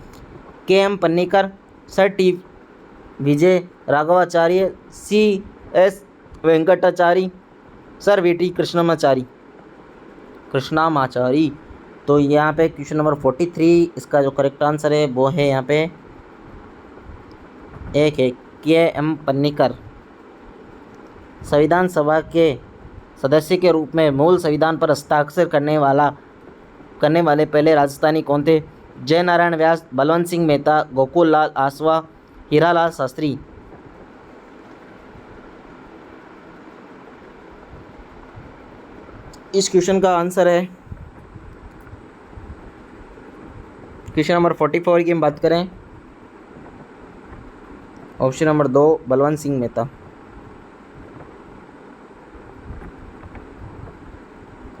K M Panikkar, sir T Vijay Raghavacharya, C S Venkatachari, sir V T Krishnamachari. तो यहाँ पे क्वेश्चन नंबर 43 इसका जो करेक्ट आंसर है वो है यहाँ पे एक है के एम पन्नीकर। संविधान सभा के सदस्य के रूप में मूल संविधान पर हस्ताक्षर करने वाले पहले राजस्थानी कौन थे? जय नारायण व्यास, बलवंत सिंह मेहता, गोकुल लाल आसवा, हीरालाल शास्त्री। इस क्वेश्चन का आंसर है क्वेश्चन नंबर 44 की हम बात करें, ऑप्शन नंबर 2 बलवंत सिंह मेहता।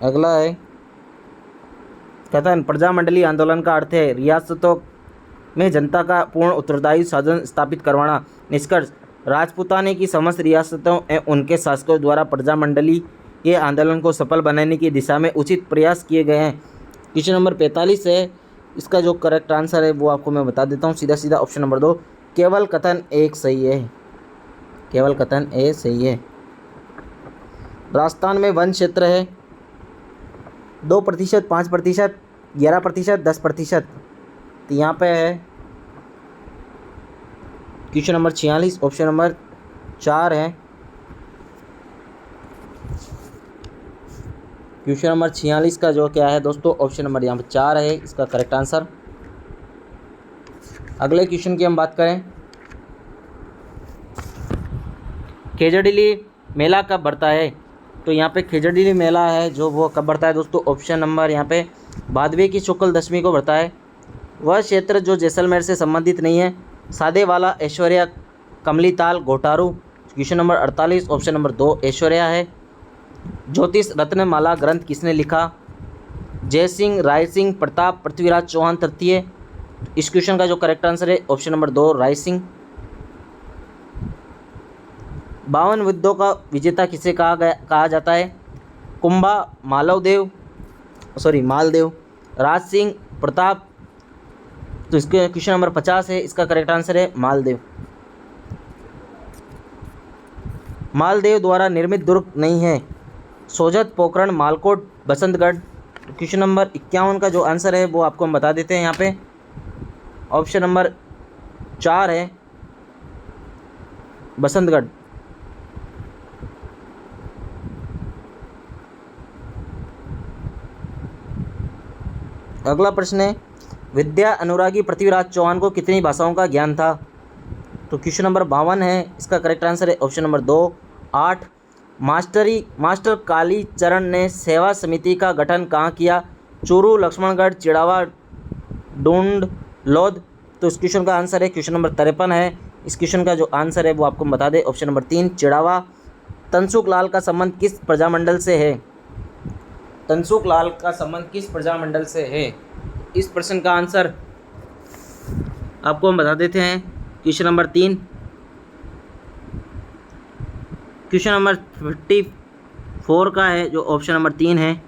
अगला है कथन प्रजामंडली आंदोलन का अर्थ है रियासतों में जनता का पूर्ण उत्तरदायी शासन स्थापित करवाना। निष्कर्ष राजपूताने की समस्त रियासतों एवं उनके शासकों द्वारा प्रजामंडली ये आंदोलन को सफल बनाने की दिशा में उचित प्रयास किए गए हैं। क्वेश्चन नंबर 45 है, इसका जो करेक्ट आंसर है वो आपको मैं बता देता हूँ सीधा सीधा। ऑप्शन नंबर 2 केवल कथन एक सही है, केवल कथन ए सही है। राजस्थान में वन क्षेत्र है 2%, 5%, 11%, 10%। तो यहाँ पे है क्वेश्चन नंबर 46, ऑप्शन नंबर 4 है। क्वेश्चन नंबर 46 का जो क्या है दोस्तों, ऑप्शन नंबर यहाँ पे 4 है इसका करेक्ट आंसर। अगले क्वेश्चन की हम बात करें, खेजड़िली मेला कब बढ़ता है? तो यहाँ पे खेजड़िली मेला है जो वो कब बढ़ता है दोस्तों? ऑप्शन नंबर यहाँ पे भादवे की शुक्ल दशमी को बढ़ता है। वह क्षेत्र जो जैसलमेर से संबंधित नहीं है। Sadewala, Aishwarya, Kamlital, Ghotaru. Question number 48, option number 2 Aishwarya है। ज्योतिष रत्नमाला ग्रंथ किसने लिखा? जय सिंह, राय सिंह, प्रताप, पृथ्वीराज चौहान तृतीय। इस क्वेश्चन का जो करेक्ट आंसर है ऑप्शन नंबर 2 राय सिंह। 52 विद्यों का विजेता किसे कहा जाता है? कुंभा, मालदेव, राज सिंह, प्रताप, तो इसके क्वेश्चन नंबर 50 है, इसका करेक्ट आंसर है मालदेव। मालदेव द्वारा निर्मित दुर्ग नहीं है, सोजत, पोखरण, मालकोट, बसंतगढ़। तो क्वेश्चन नंबर 51 का जो आंसर है वो आपको हम बता देते हैं यहाँ पे। ऑप्शन नंबर 4 है बसंतगढ़। अगला प्रश्न है, विद्या अनुरागी पृथ्वीराज चौहान को कितनी भाषाओं का ज्ञान था? तो क्वेश्चन नंबर 52 है, इसका करेक्ट आंसर है ऑप्शन नंबर 2 8। मास्टर कालीचरण ने सेवा समिति का गठन कहाँ किया? चूरू, लक्ष्मणगढ़, चिड़ावा, डूंड, लोध। तो इस क्वेश्चन का आंसर है क्वेश्चन नंबर 53 है। इस क्वेश्चन का जो आंसर है वो आपको बता दें, ऑप्शन नंबर 3 चिड़ावा। तनसुख लाल का संबंध किस प्रजामंडल से है? तनसुख लाल का संबंध किस प्रजामंडल से है? इस प्रश्न का आंसर आपको हम बता देते हैं, क्वेश्चन नंबर 3। क्वेश्चन नंबर 54 का है जो ऑप्शन नंबर 3 है,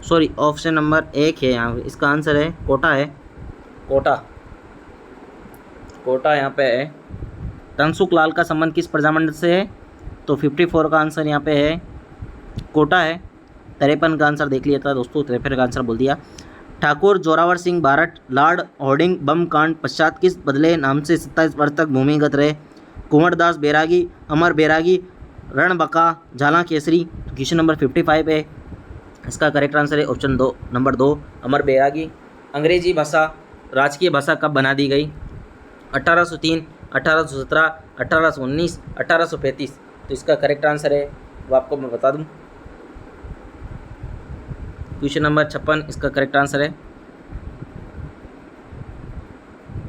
सॉरी ऑप्शन नंबर 1 है यहाँ पे। इसका आंसर है कोटा है, कोटा यहाँ पे है। तनसुख लाल का संबंध किस प्रजामंडल से है? तो 54 का आंसर यहाँ पे है कोटा है। 53 का आंसर देख लिया था दोस्तों, 53 का आंसर बोल दिया। ठाकुर जोरावर सिंह बारठ लॉर्ड होर्डिंग बम कांड पश्चात किस बदले नाम से 27 वर्ष तक भूमिगत रहे? कुंवरदास बैरागी, अमर बैरागी, रणबका, झाला केसरी। क्वेश्चन नंबर 55 है, इसका करेक्ट आंसर है ऑप्शन नंबर 2 अमर बैरागी। अंग्रेजी भाषा राजकीय भाषा कब बना दी गई? 1803, 1817, 1819, 1835। तो इसका करेक्ट आंसर है वो आपको मैं बता दूं, क्वेश्चन नंबर 56 इसका करेक्ट आंसर है।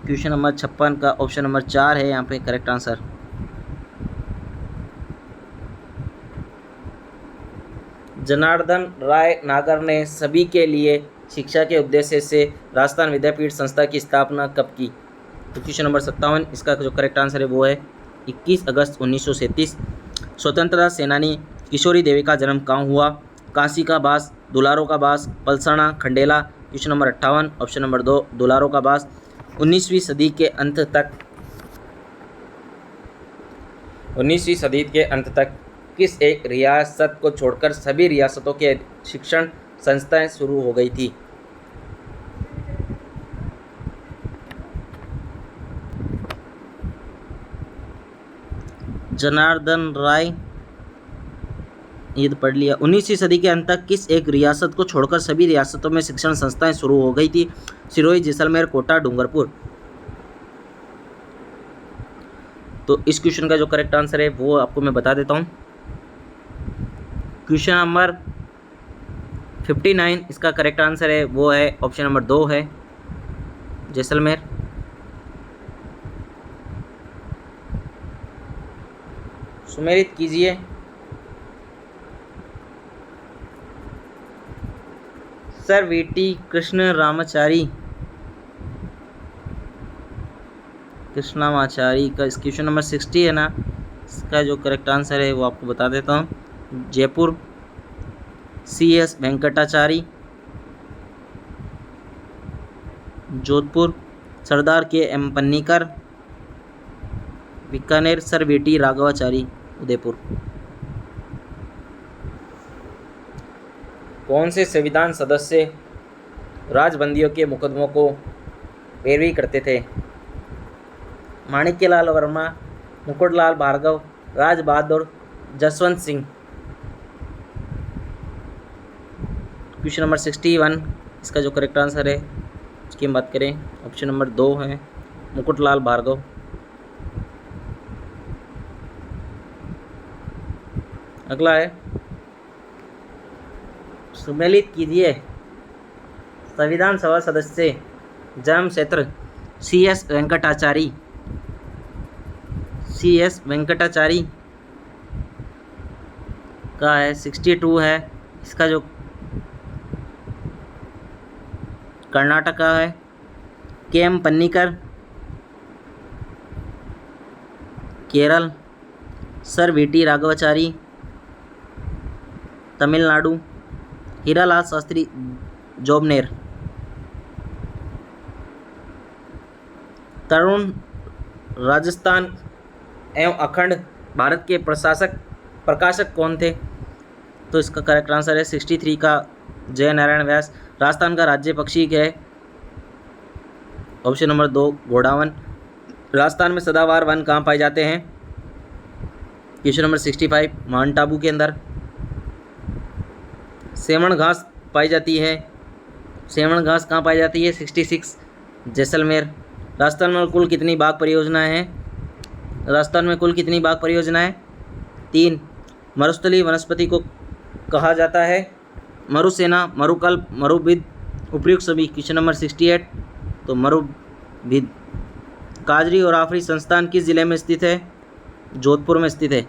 क्वेश्चन नंबर 56 का ऑप्शन नंबर 4 है यहाँ पे करेक्ट आंसर। जनार्दन राय नागर ने सभी के लिए शिक्षा के उद्देश्य से राजस्थान विद्यापीठ संस्था की स्थापना कब की? तो क्वेश्चन नंबर 57 इसका जो करेक्ट आंसर है वो है 21 अगस्त 1937। स्वतंत्रता सेनानी किशोरी देवी का जन्म कहाँ हुआ? काशी का बास, दुलारो का बास, Palsana, Khandela. Question number 58 option number 2 दुलारो का बास। 19वीं सदी के अंत तक किस एक रियासत को छोड़कर सभी रियासतों के शिक्षण संस्थाएं शुरू हो गई थी? जनार्दन राय, ये तो पढ़ लिया। 19वीं सदी के अंत तक किस एक रियासत को छोड़कर सभी रियासतों में शिक्षण संस्थाएं शुरू हो गई थी? सिरोही, जैसलमेर, कोटा, डूंगरपुर। तो इस क्वेश्चन का जो करेक्ट आंसर है वो आपको मैं बता देता हूँ, क्वेश्चन नंबर 59 इसका करेक्ट आंसर है वो है ऑप्शन नंबर 2 है जैसलमेर। सुमेलित कीजिए। सर वीटी कृष्णमाचारी का इस क्वेश्चन नंबर 60 है ना, इसका जो करेक्ट आंसर है वो आपको बता देता हूँ, जयपुर। CS वेंकटाचारी, जोधपुर। सरदार KM Panikkar, Bikaner. Sir VT Raghavachari, Udaipur. कौन से संविधान सदस्य राजबंदियों के मुकदमों को पैरवी करते थे? माणिक्यलाल वर्मा, मुकुटलाल भार्गव, राज बहादुर, जसवंत सिंह। क्वेश्चन नंबर 61 इसका जो करेक्ट आंसर है उसकी हम बात करें, ऑप्शन नंबर 2 है मुकुटलाल भार्गव। अगला है, सुमेलित कीजिए। संविधान सभा सदस्य जन्म क्षेत्र CS वेंकटाचारी का है 62 है। इसका जो कर्नाटक का है KM Panikkar, Kerala. Sir VT Raghavachari, Tamil Nadu. Hiralal Shastri, Jobner. Tarun Rajasthan एवं अखंड भारत के प्रकाशक कौन थे? तो इसका करेक्ट आंसर है 63 का जय नारायण व्यास। राजस्थान का राज्य पक्षी क्या है? Option number 2 घोड़ावन। राजस्थान में सदाबहार वन कहाँ पाए जाते हैं? क्वेश्चन नंबर 65 माउंट आबू के अंदर। सेमण घास पाई जाती है, सेमण घास कहाँ पाई जाती है? 66 जैसलमेर। राजस्थान में कुल कितनी बाघ परियोजनाएं हैं? राजस्थान में कुल कितनी बाघ परियोजनाएं? 3। मरुस्थलीय वनस्पति को कहा जाता है? मरुसेना, मरुकल्प, मरुभिद, उपयुक्त सभी। क्वेश्चन नंबर 68 तो मरुभिद। काजरी और आफरी संस्थान किस जिले में स्थित है? जोधपुर में स्थित है।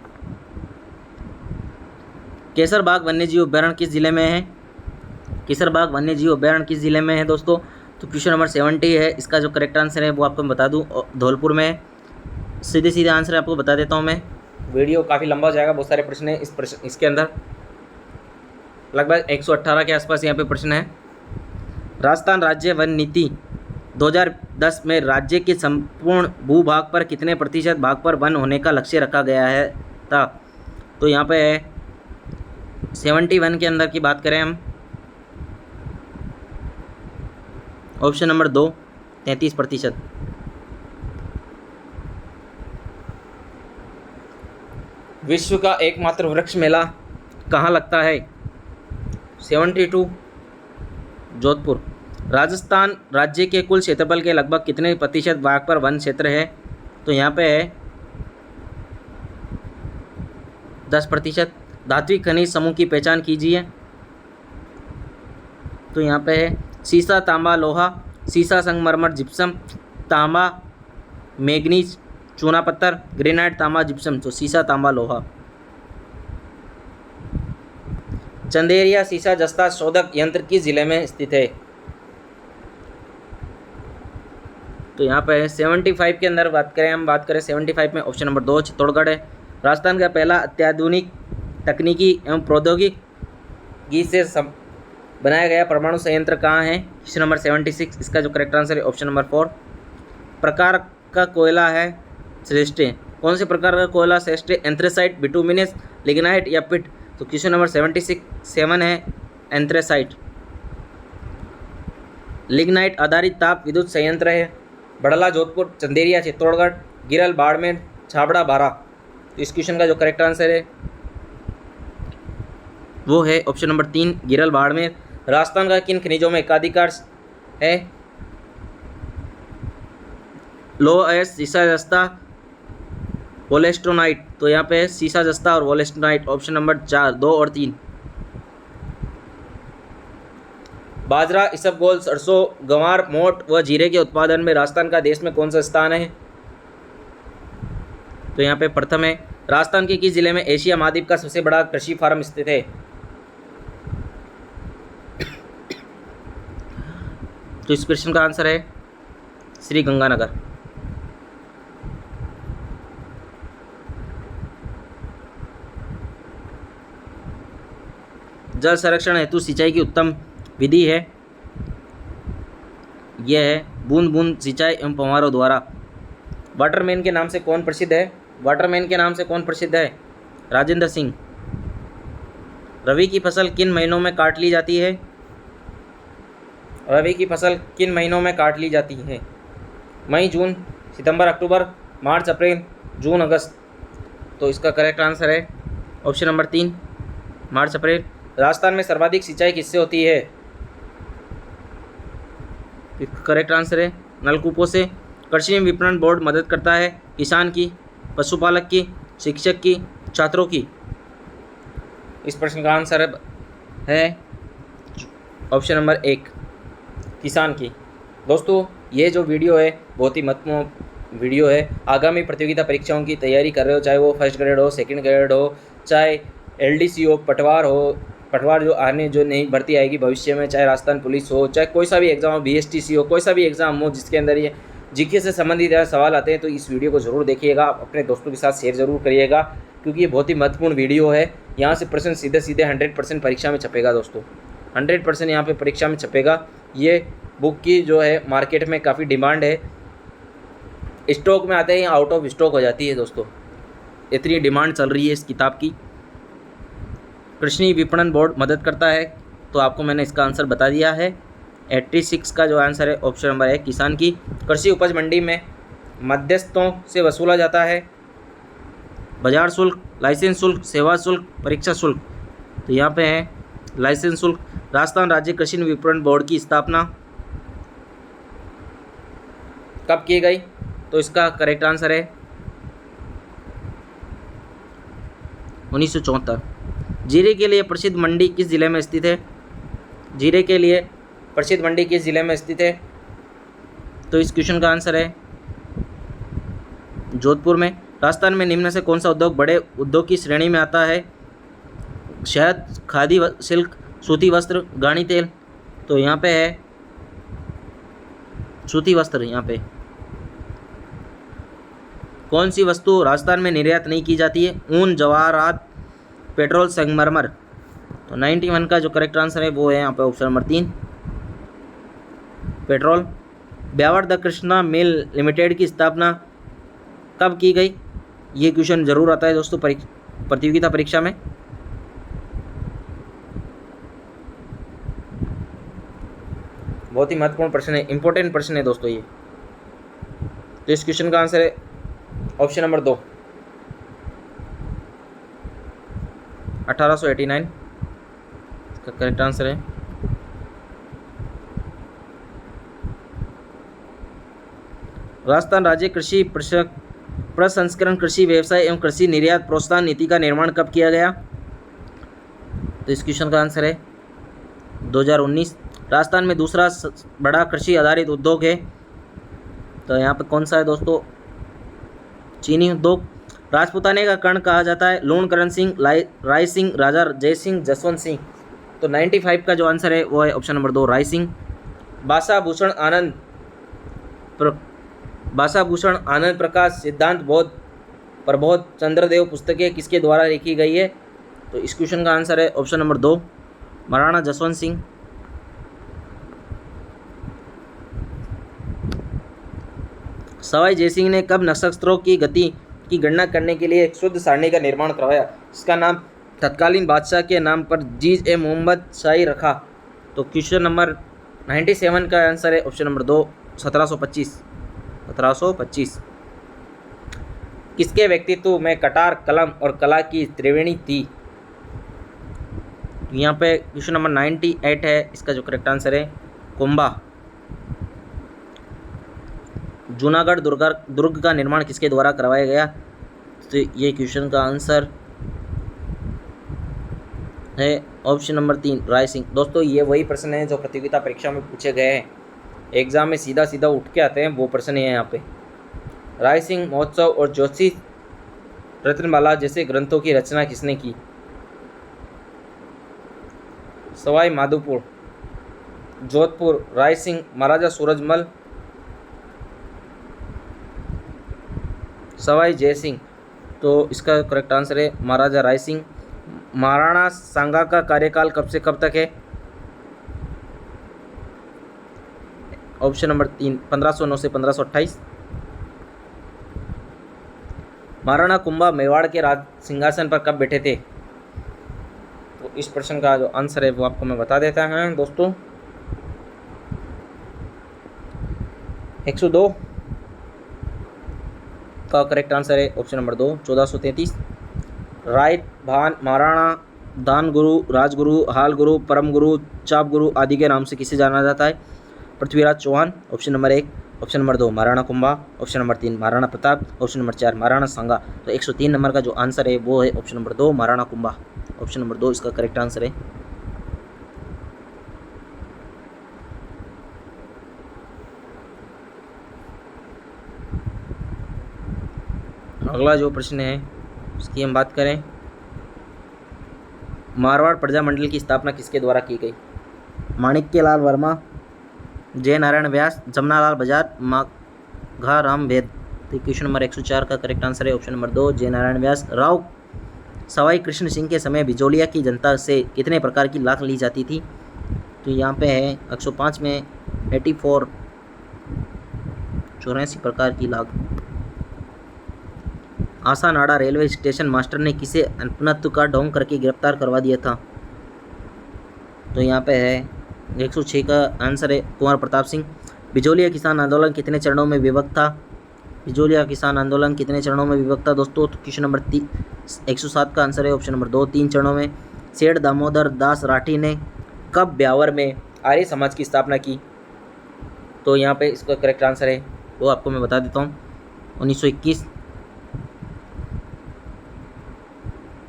केसरबाग वन्यजीव अभ्यारण्य किस जिले में है? केसरबाग वन्यजीव अभ्यारण्य किस जिले में है दोस्तों? तो क्वेश्चन नंबर 70 है। इसका जो करेक्ट आंसर है वो आपको मैं बता दूं, धौलपुर में है। सीधे सीधे आंसर आपको बता देता हूं मैं, वीडियो काफ़ी लंबा हो जाएगा, बहुत सारे प्रश्न हैं इसके अंदर, लगभग 118 के आसपास यहाँ पे प्रश्न है। राजस्थान राज्य वन नीति 2010 में राज्य के संपूर्ण भूभाग पर कितने प्रतिशत भाग पर वन होने का लक्ष्य रखा गया है था? तो यहाँ पे है 71 के अंदर की बात करें हम, ऑप्शन नंबर 2 33%। विश्व का एकमात्र वृक्ष मेला कहाँ लगता है? 72 जोधपुर। राजस्थान राज्य के कुल क्षेत्रफल के लगभग कितने प्रतिशत भाग पर वन क्षेत्र है? तो यहाँ पे है 10%। धात्विक खनिज समूह की पहचान कीजिए। तो यहाँ पे है सीसा, तांबा, लोहा, सीसा, संगमरमर, जिप्सम, तांबा, मैग्नीज, चूना पत्थर, ग्रेनाइट, तांबा, जिप्सम। तो सीसा, तांबा, लोहा। चंदेरिया सीसा जस्ता शोधक यंत्र किस जिले में स्थित है? तो यहाँ पे है 75 के अंदर बात करें 75 में ऑप्शन नंबर 2 चित्तौड़गढ़ है। राजस्थान का पहला अत्याधुनिक तकनीकी एवं प्रौद्योगिकी से बनाया गया परमाणु संयंत्र कहाँ है? Question number 76। इसका जो करेक्ट आंसर है ऑप्शन नंबर 4। प्रकार का कोयला है श्रेष्ठ? कौन से प्रकार का कोयला श्रेष्ठ? एंथ्रेसाइट, बिटुमिनस, लिग्नाइट या पिट? तो क्वेश्चन नंबर 7 है एंथ्रेसाइट। लिग्नाइट आधारित ताप विद्युत संयंत्र है बड़ला जोधपुर, चंदेरिया चित्तौड़गढ़, गिरल बाड़मेर, छाबड़ा बारा। तो इस क्वेश्चन का जो करेक्ट आंसर है वो है ऑप्शन नंबर 3 गिरल बाड़मेर। राजस्थान का किन खनिजों में एकाधिकार है? लो एस, सीसा जस्ता, वोलेस्टोनाइट। तो यहाँ पे सीसा जस्ता और वोलेस्टोनाइट, ऑप्शन नंबर 4, 2 और 3। बाजरा, इसबगोल, सरसों, गंवार, मोट व जीरे के उत्पादन में राजस्थान का देश में कौन सा स्थान है? तो यहाँ पे प्रथम है। राजस्थान के किस जिले में एशिया महाद्वीप का सबसे बड़ा कृषि फार्म स्थित है? तो इस क्वेश्चन का आंसर है श्री गंगानगर। जल संरक्षण हेतु सिंचाई की उत्तम विधि है, यह है बूंद बूंद सिंचाई एवं फव्वारों द्वारा। वाटरमैन के नाम से कौन प्रसिद्ध है? वाटरमैन के नाम से कौन प्रसिद्ध है? राजेंद्र सिंह। रबी की फसल किन महीनों में काट ली जाती है? रबी की फसल किन महीनों में काट ली जाती है? मई, जून, सितंबर, अक्टूबर, मार्च, अप्रैल, जून, अगस्त। तो इसका करेक्ट आंसर है ऑप्शन नंबर 3 मार्च, अप्रैल। राजस्थान में सर्वाधिक सिंचाई किससे होती है? करेक्ट आंसर है नलकूपों से। कृषि विपणन बोर्ड मदद करता है किसान की, पशुपालक की, शिक्षक की, छात्रों की? इस प्रश्न का आंसर है ऑप्शन नंबर 1 किसान की। दोस्तों ये जो वीडियो है बहुत ही महत्वपूर्ण वीडियो है। आगामी प्रतियोगिता परीक्षाओं की तैयारी कर रहे हो, चाहे वो फर्स्ट ग्रेड हो, सेकंड ग्रेड हो, चाहे एलडीसी हो, पटवार जो आने जो नई भर्ती आएगी भविष्य में, चाहे राजस्थान पुलिस हो, चाहे कोई सा भी एग्ज़ाम हो, बीएसटीसी हो, कोई सा भी एग्ज़ाम हो जिसके अंदर ये जीके से संबंधित सवाल आते हैं, तो इस वीडियो को ज़रूर देखिएगा, अपने दोस्तों के साथ शेयर ज़रूर करिएगा, क्योंकि ये बहुत ही महत्वपूर्ण वीडियो है। यहाँ से प्रश्न सीधे 100% परीक्षा में छपेगा दोस्तों, 100% यहाँ पे परीक्षा में छपेगा। ये बुक की जो है मार्केट में काफ़ी डिमांड है, स्टॉक में आते हैं आउट ऑफ स्टॉक हो जाती है दोस्तों, इतनी डिमांड चल रही है इस किताब की। कृषि विपणन बोर्ड मदद करता है, तो आपको मैंने इसका आंसर बता दिया है। 86 का जो आंसर है ऑप्शन नंबर है किसान की। कृषि उपज मंडी में मध्यस्थों से वसूला जाता है बाजार शुल्क, लाइसेंस शुल्क, सेवा शुल्क, परीक्षा शुल्क। तो यहाँ पे है लाइसेंस शुल्क। राजस्थान राज्य कृषि विपणन बोर्ड की स्थापना कब की गई? तो इसका करेक्ट आंसर है 1974। जीरे के लिए प्रसिद्ध मंडी किस जिले में स्थित है? जीरे के लिए प्रसिद्ध मंडी किस जिले में स्थित है? तो इस क्वेश्चन का आंसर है जोधपुर में। राजस्थान में निम्न से कौन सा उद्योग बड़े उद्योग की श्रेणी में आता है? शहद, खादी सिल्क, सूती वस्त्र, गाड़ी तेल। तो यहाँ पे है सूती वस्त्र। यहाँ पे कौन सी वस्तु राजस्थान में निर्यात नहीं की जाती है? ऊन, जवाहरात, पेट्रोल, संगमरमर। तो 91 का जो करेक्ट आंसर है वो है यहाँ पे option number 3 petrol. Beawar the Krishna mill limited की स्थापना कब की गई? ये क्वेश्चन जरूर आता है दोस्तों प्रतियोगिता परीक्षा में। बहुत ही महत्वपूर्ण प्रश्न है, इंपॉर्टेंट प्रश्न है दोस्तों ये। तो इस क्वेश्चन का आंसर है ऑप्शन नंबर 2 1889 का करेक्ट आंसर है। राजस्थान राज्य कृषि प्रसंस्करण, कृषि व्यवसाय एवं कृषि निर्यात प्रोत्साहन नीति का निर्माण कब किया गया? तो इस क्वेश्चन का आंसर है 2019। राजस्थान में दूसरा बड़ा कृषि आधारित उद्योग है, तो यहाँ पे कौन सा है दोस्तों? चीनी उद्योग। राजपूताने का कर्ण कहा जाता है लूण करण सिंह, राय सिंह, राजा जय सिंह, जसवंत सिंह। तो 95 का जो आंसर है वो है ऑप्शन नंबर 2 राय सिंह। भाषा भूषण आनंद प्रकाश सिद्धांत बोध प्रबोध चंद्रदेव पुस्तकें किसके द्वारा लिखी गई है? तो इस क्वेश्चन का आंसर है ऑप्शन नंबर 2 महाराणा जसवंत सिंह। सवाई जयसिंह ने कब नक्षत्रों की गति की गणना करने के लिए एक शुद्ध सारणी का निर्माण करवाया? इसका नाम तत्कालीन बादशाह के नाम पर जीज ए मोहम्मद शाही रखा। तो क्वेश्चन नंबर 97 का आंसर है ऑप्शन नंबर 2 1725। किसके व्यक्तित्व में कटार, कलम और कला की त्रिवेणी थी? यहाँ पे क्वेश्चन नंबर 98 है, इसका जो करेक्ट आंसर है कुंभा। जूनागढ़ दुर्ग का निर्माण किसके द्वारा करवाया गया? तो ये क्वेश्चन का आंसर है ऑप्शन नंबर 3 राय सिंह। दोस्तों ये वही प्रश्न है जो प्रतियोगिता परीक्षा में पूछे गए हैं, एग्जाम में सीधा सीधा उठ के आते हैं, वो प्रश्न है यहाँ पे। राय सिंह महोत्सव और ज्योति रत्नमाला जैसे ग्रंथों की रचना किसने की? सवाई माधोपुर, जोधपुर, राय सिंह, महाराजा सूरजमल, सवाई जयसिंह। तो इसका करेक्ट आंसर है महाराजा राय सिंह। महाराणा सांगा का कार्यकाल कब से कब तक है? ऑप्शन नंबर 3 1509 से 1528। महाराणा कुंभा मेवाड़ के राज सिंहासन पर कब बैठे थे? तो इस प्रश्न का जो आंसर है वो आपको मैं बता देता हूं दोस्तों। 102 का करेक्ट आंसर है ऑप्शन नंबर 2 1433। राय भान महाराणा दानगुरु, राजगुरु, हालगुरु, परम गुरु, चाप गुरु आदि के नाम से किसे जाना जाता है? Prithviraj Chauhan. Option number 1, option number 2 Maharana Kumbha, option number 3 Maharana Pratap, option number 4 Maharana Sanga. तो 103 नंबर का जो आंसर है वो है option number 2 Maharana Kumbha. Option number 2 इसका करेक्ट आंसर है। अगला जो प्रश्न है उसकी हम बात करें, मारवाड़ प्रजामंडल की स्थापना किसके द्वारा की गई? माणिक्यलाल वर्मा, जय नारायण व्यास, जमनालाल बजाज, माघाराम वेद। तो क्वेश्चन नंबर 104 का करेक्ट आंसर है ऑप्शन नंबर 2 जय नारायण व्यास। राव सवाई कृष्ण सिंह के समय बिजोलिया की जनता से कितने प्रकार की लाख ली जाती थी? तो यहाँ पे है 105 में 84 84 प्रकार की लाग। आसानाड़ा रेलवे स्टेशन मास्टर ने किसे अपनत्व का ढोंग करके गिरफ्तार करवा दिया था? तो यहाँ पे है 106 का आंसर है कुंवर प्रताप सिंह। बिजोलिया किसान आंदोलन कितने चरणों में विभक्त था? बिजोलिया किसान आंदोलन कितने चरणों में विभक्त था दोस्तों? तो क्वेश्चन नंबर 107 का आंसर है ऑप्शन नंबर 2, 3 चरणों में। सेठ दामोदर दास राठी ने कब ब्यावर में आर्य समाज की स्थापना की? तो यहाँ पे इसका करेक्ट आंसर है वो आपको मैं बता देता हूँ 1921।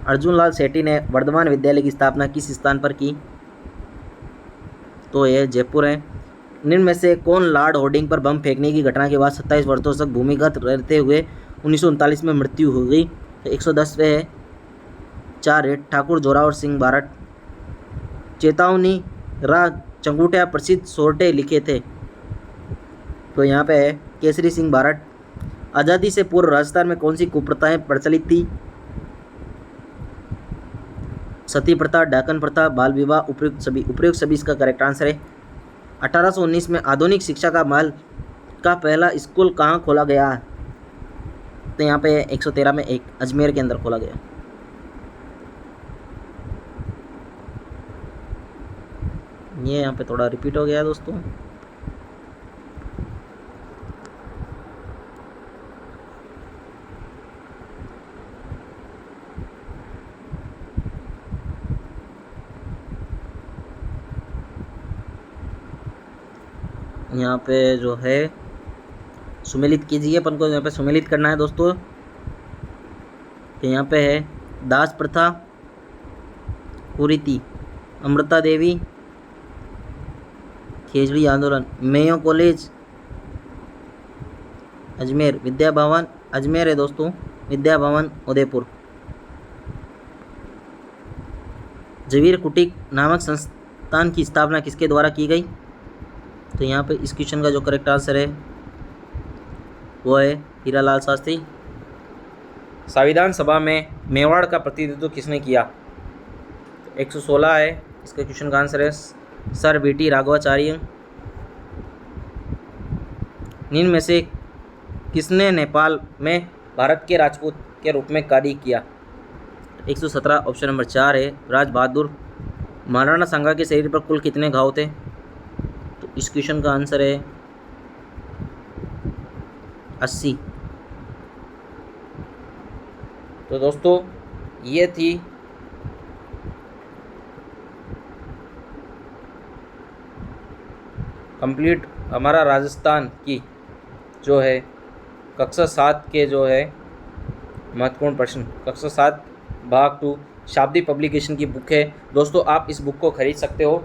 अर्जुन लाल सेठी ने वर्धमान विद्यालय की स्थापना किस स्थान पर की? तो यह जयपुर है। निम्न में से कौन लॉर्ड होर्डिंग पर बम फेंकने की घटना के बाद 27 वर्षों तक भूमिगत रहते हुए 1939 में मृत्यु हो गई? तो 110 पे है 4 है ठाकुर जोरावर सिंह बारट। चेतावनी रा चंगुटिया प्रसिद्ध सोरठे लिखे थे? तो यहाँ पे है केसरी सिंह बारट। आज़ादी से पूर्व राजस्थान में कौन सी कुप्रथाएं प्रचलित थी? सती प्रथा, डाकन प्रथा, बाल विवाह, उपयुक्त सभी इसका करेक्ट आंसर है। 1819 में आधुनिक शिक्षा का महल का पहला स्कूल कहाँ खोला गया? तो यहाँ पे 113 में एक अजमेर के अंदर खोला गया। ये यहाँ पे थोड़ा रिपीट हो गया दोस्तों। यहाँ पे जो है सुमेलित कीजिए, अपन को यहाँ पे सुमेलित करना है दोस्तों। तो यहाँ पे है दास प्रथा, कुरीति, अमृता देवी, खेजड़ी आंदोलन, मेयो कॉलेज, अजमेर, विद्या भवन, अजमेर है दोस्तों, विद्या भवन उदयपुर। जवीर कुटीक नामक संस्थान की स्थापना किसके द्वारा की गई? तो यहाँ पे इस क्वेश्चन का जो करेक्ट आंसर है वो है हीरालाल शास्त्री। संविधान सभा में मेवाड़ का प्रतिनिधित्व किसने किया? 116 है इसका क्वेश्चन का आंसर है सर बीटी राघवाचार्य। निम्न में से किसने नेपाल में भारत के राजपूत के रूप में कार्य किया? 117 ऑप्शन नंबर 4 है राज बहादुर। महाराणा सांगा के शरीर पर कुल कितने घाव थे? तो इस क्वेश्चन का आंसर है 80। तो दोस्तों ये थी कंप्लीट हमारा राजस्थान की जो है कक्षा 7 के जो है महत्वपूर्ण प्रश्न, कक्षा 7 भाग 2 शाब्दी पब्लिकेशन की बुक है दोस्तों। आप इस बुक को खरीद सकते हो।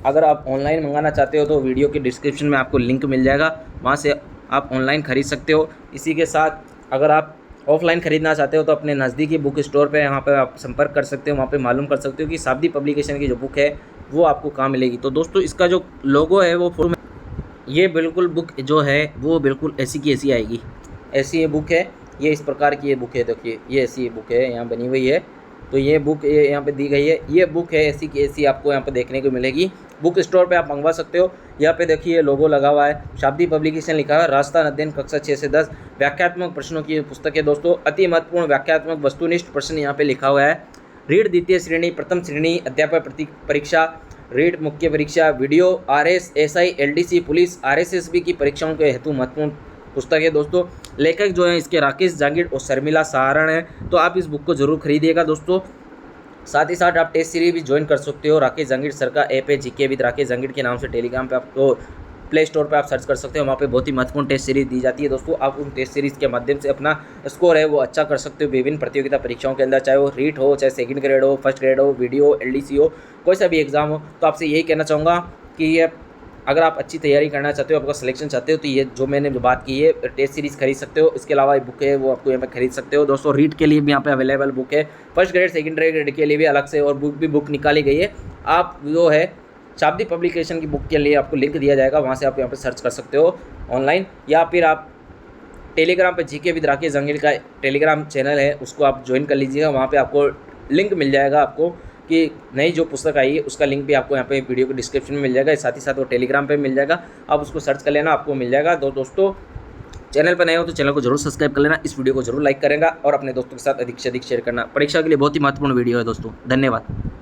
अगर आप ऑनलाइन मंगाना चाहते हो तो वीडियो के डिस्क्रिप्शन में आपको लिंक मिल जाएगा, वहाँ से आप ऑनलाइन खरीद सकते हो। इसी के साथ अगर आप ऑफलाइन ख़रीदना चाहते हो तो अपने नज़दीकी बुक स्टोर पे यहाँ पे आप संपर्क कर सकते हो, वहाँ पे मालूम कर सकते हो कि शाब्दी पब्लिकेशन की जो बुक है वो आपको कहाँ मिलेगी। तो दोस्तों इसका जो लोगो है वो फुल, ये बिल्कुल बुक जो है वो बिल्कुल ऐसी की ऐसी आएगी। ऐसी ये बुक है, ये इस प्रकार की ये बुक है। देखिए ये ऐसी बुक है यहाँ बनी हुई है। तो ये बुक ये यहाँ पे दी गई है, ये बुक है ऐसी की ऐसी आपको यहाँ पे देखने को मिलेगी। बुक स्टोर पे आप मंगवा सकते हो। यहाँ पे देखिए लोगो लगा हुआ है, शाब्दी पब्लिकेशन लिखा है, राजस्थान अध्ययन कक्षा 6 से 10 व्याख्यात्मक प्रश्नों की पुस्तक है दोस्तों। अति महत्वपूर्ण व्याख्यात्मक वस्तुनिष्ठ प्रश्न यहाँ पे लिखा हुआ है। रीड द्वितीय श्रेणी, प्रथम श्रेणी, अध्यापक परीक्षा, रीड मुख्य परीक्षा, video, RS, SI, LDC, police, RSSB की परीक्षाओं के हेतु महत्वपूर्ण पुस्तक है दोस्तों। लेखक जो है इसके राकेश जांगिड़ और शर्मिला सहारण है। तो आप इस बुक को जरूर खरीदिएगा दोस्तों। साथ ही साथ आप टेस्ट सीरीज भी ज्वाइन कर सकते हो। राकेश जांगिड़ सर का ऐप है जीके विद राकेश जांगिड़ के नाम से टेलीग्राम पे आपको प्ले स्टोर पे आप सर्च कर सकते हो। वहाँ पे बहुत ही महत्वपूर्ण टेस्ट सीरीज दी जाती है दोस्तों। आप उन टेस्ट सीरीज के माध्यम से अपना स्कोर है वो अच्छा कर सकते हो विभिन्न प्रतियोगिता परीक्षाओं के अंदर, चाहे वो रीट हो, चाहे सेकंड ग्रेड हो, फर्स्ट ग्रेड हो, वीडियो, एलडीसी हो, कोई सा भी एग्जाम हो। तो आपसे यही कहना चाहूँगा कि ये अगर आप अच्छी तैयारी करना चाहते हो, आपका सिलेक्शन चाहते हो, तो ये जो मैंने जो बात की है टेस्ट सीरीज़ खरीद सकते हो। इसके अलावा एक बुक है वो आपको यहाँ पे खरीद सकते हो दोस्तों। रीड के लिए भी यहाँ पे अवेलेबल बुक है, फर्स्ट ग्रेड सेकंड ग्रेड के लिए भी अलग से और बुक निकाली गई है। आप जो है शाब्दी पब्लिकेशन की बुक के लिए आपको लिंक दिया जाएगा, वहाँ से आप यहाँ पर सर्च कर सकते हो ऑनलाइन, या फिर आप टेलीग्राम पर जीके विद राकेश जांगिड़ का टेलीग्राम चैनल है उसको आप ज्वाइन कर लीजिएगा। वहाँ पर आपको लिंक मिल जाएगा आपको कि नई जो पुस्तक आई है उसका लिंक भी आपको यहाँ पे वीडियो के डिस्क्रिप्शन में मिल जाएगा। साथ ही साथ वो टेलीग्राम पे मिल जाएगा, आप उसको सर्च कर लेना, आपको मिल जाएगा। तो दोस्तों चैनल पर नए हो तो चैनल को जरूर सब्सक्राइब कर लेना, इस वीडियो को जरूर लाइक करेगा और अपने दोस्तों के साथ अधिक से अधिक शेयर करना। परीक्षा के लिए बहुत ही महत्वपूर्ण वीडियो है दोस्तों। धन्यवाद।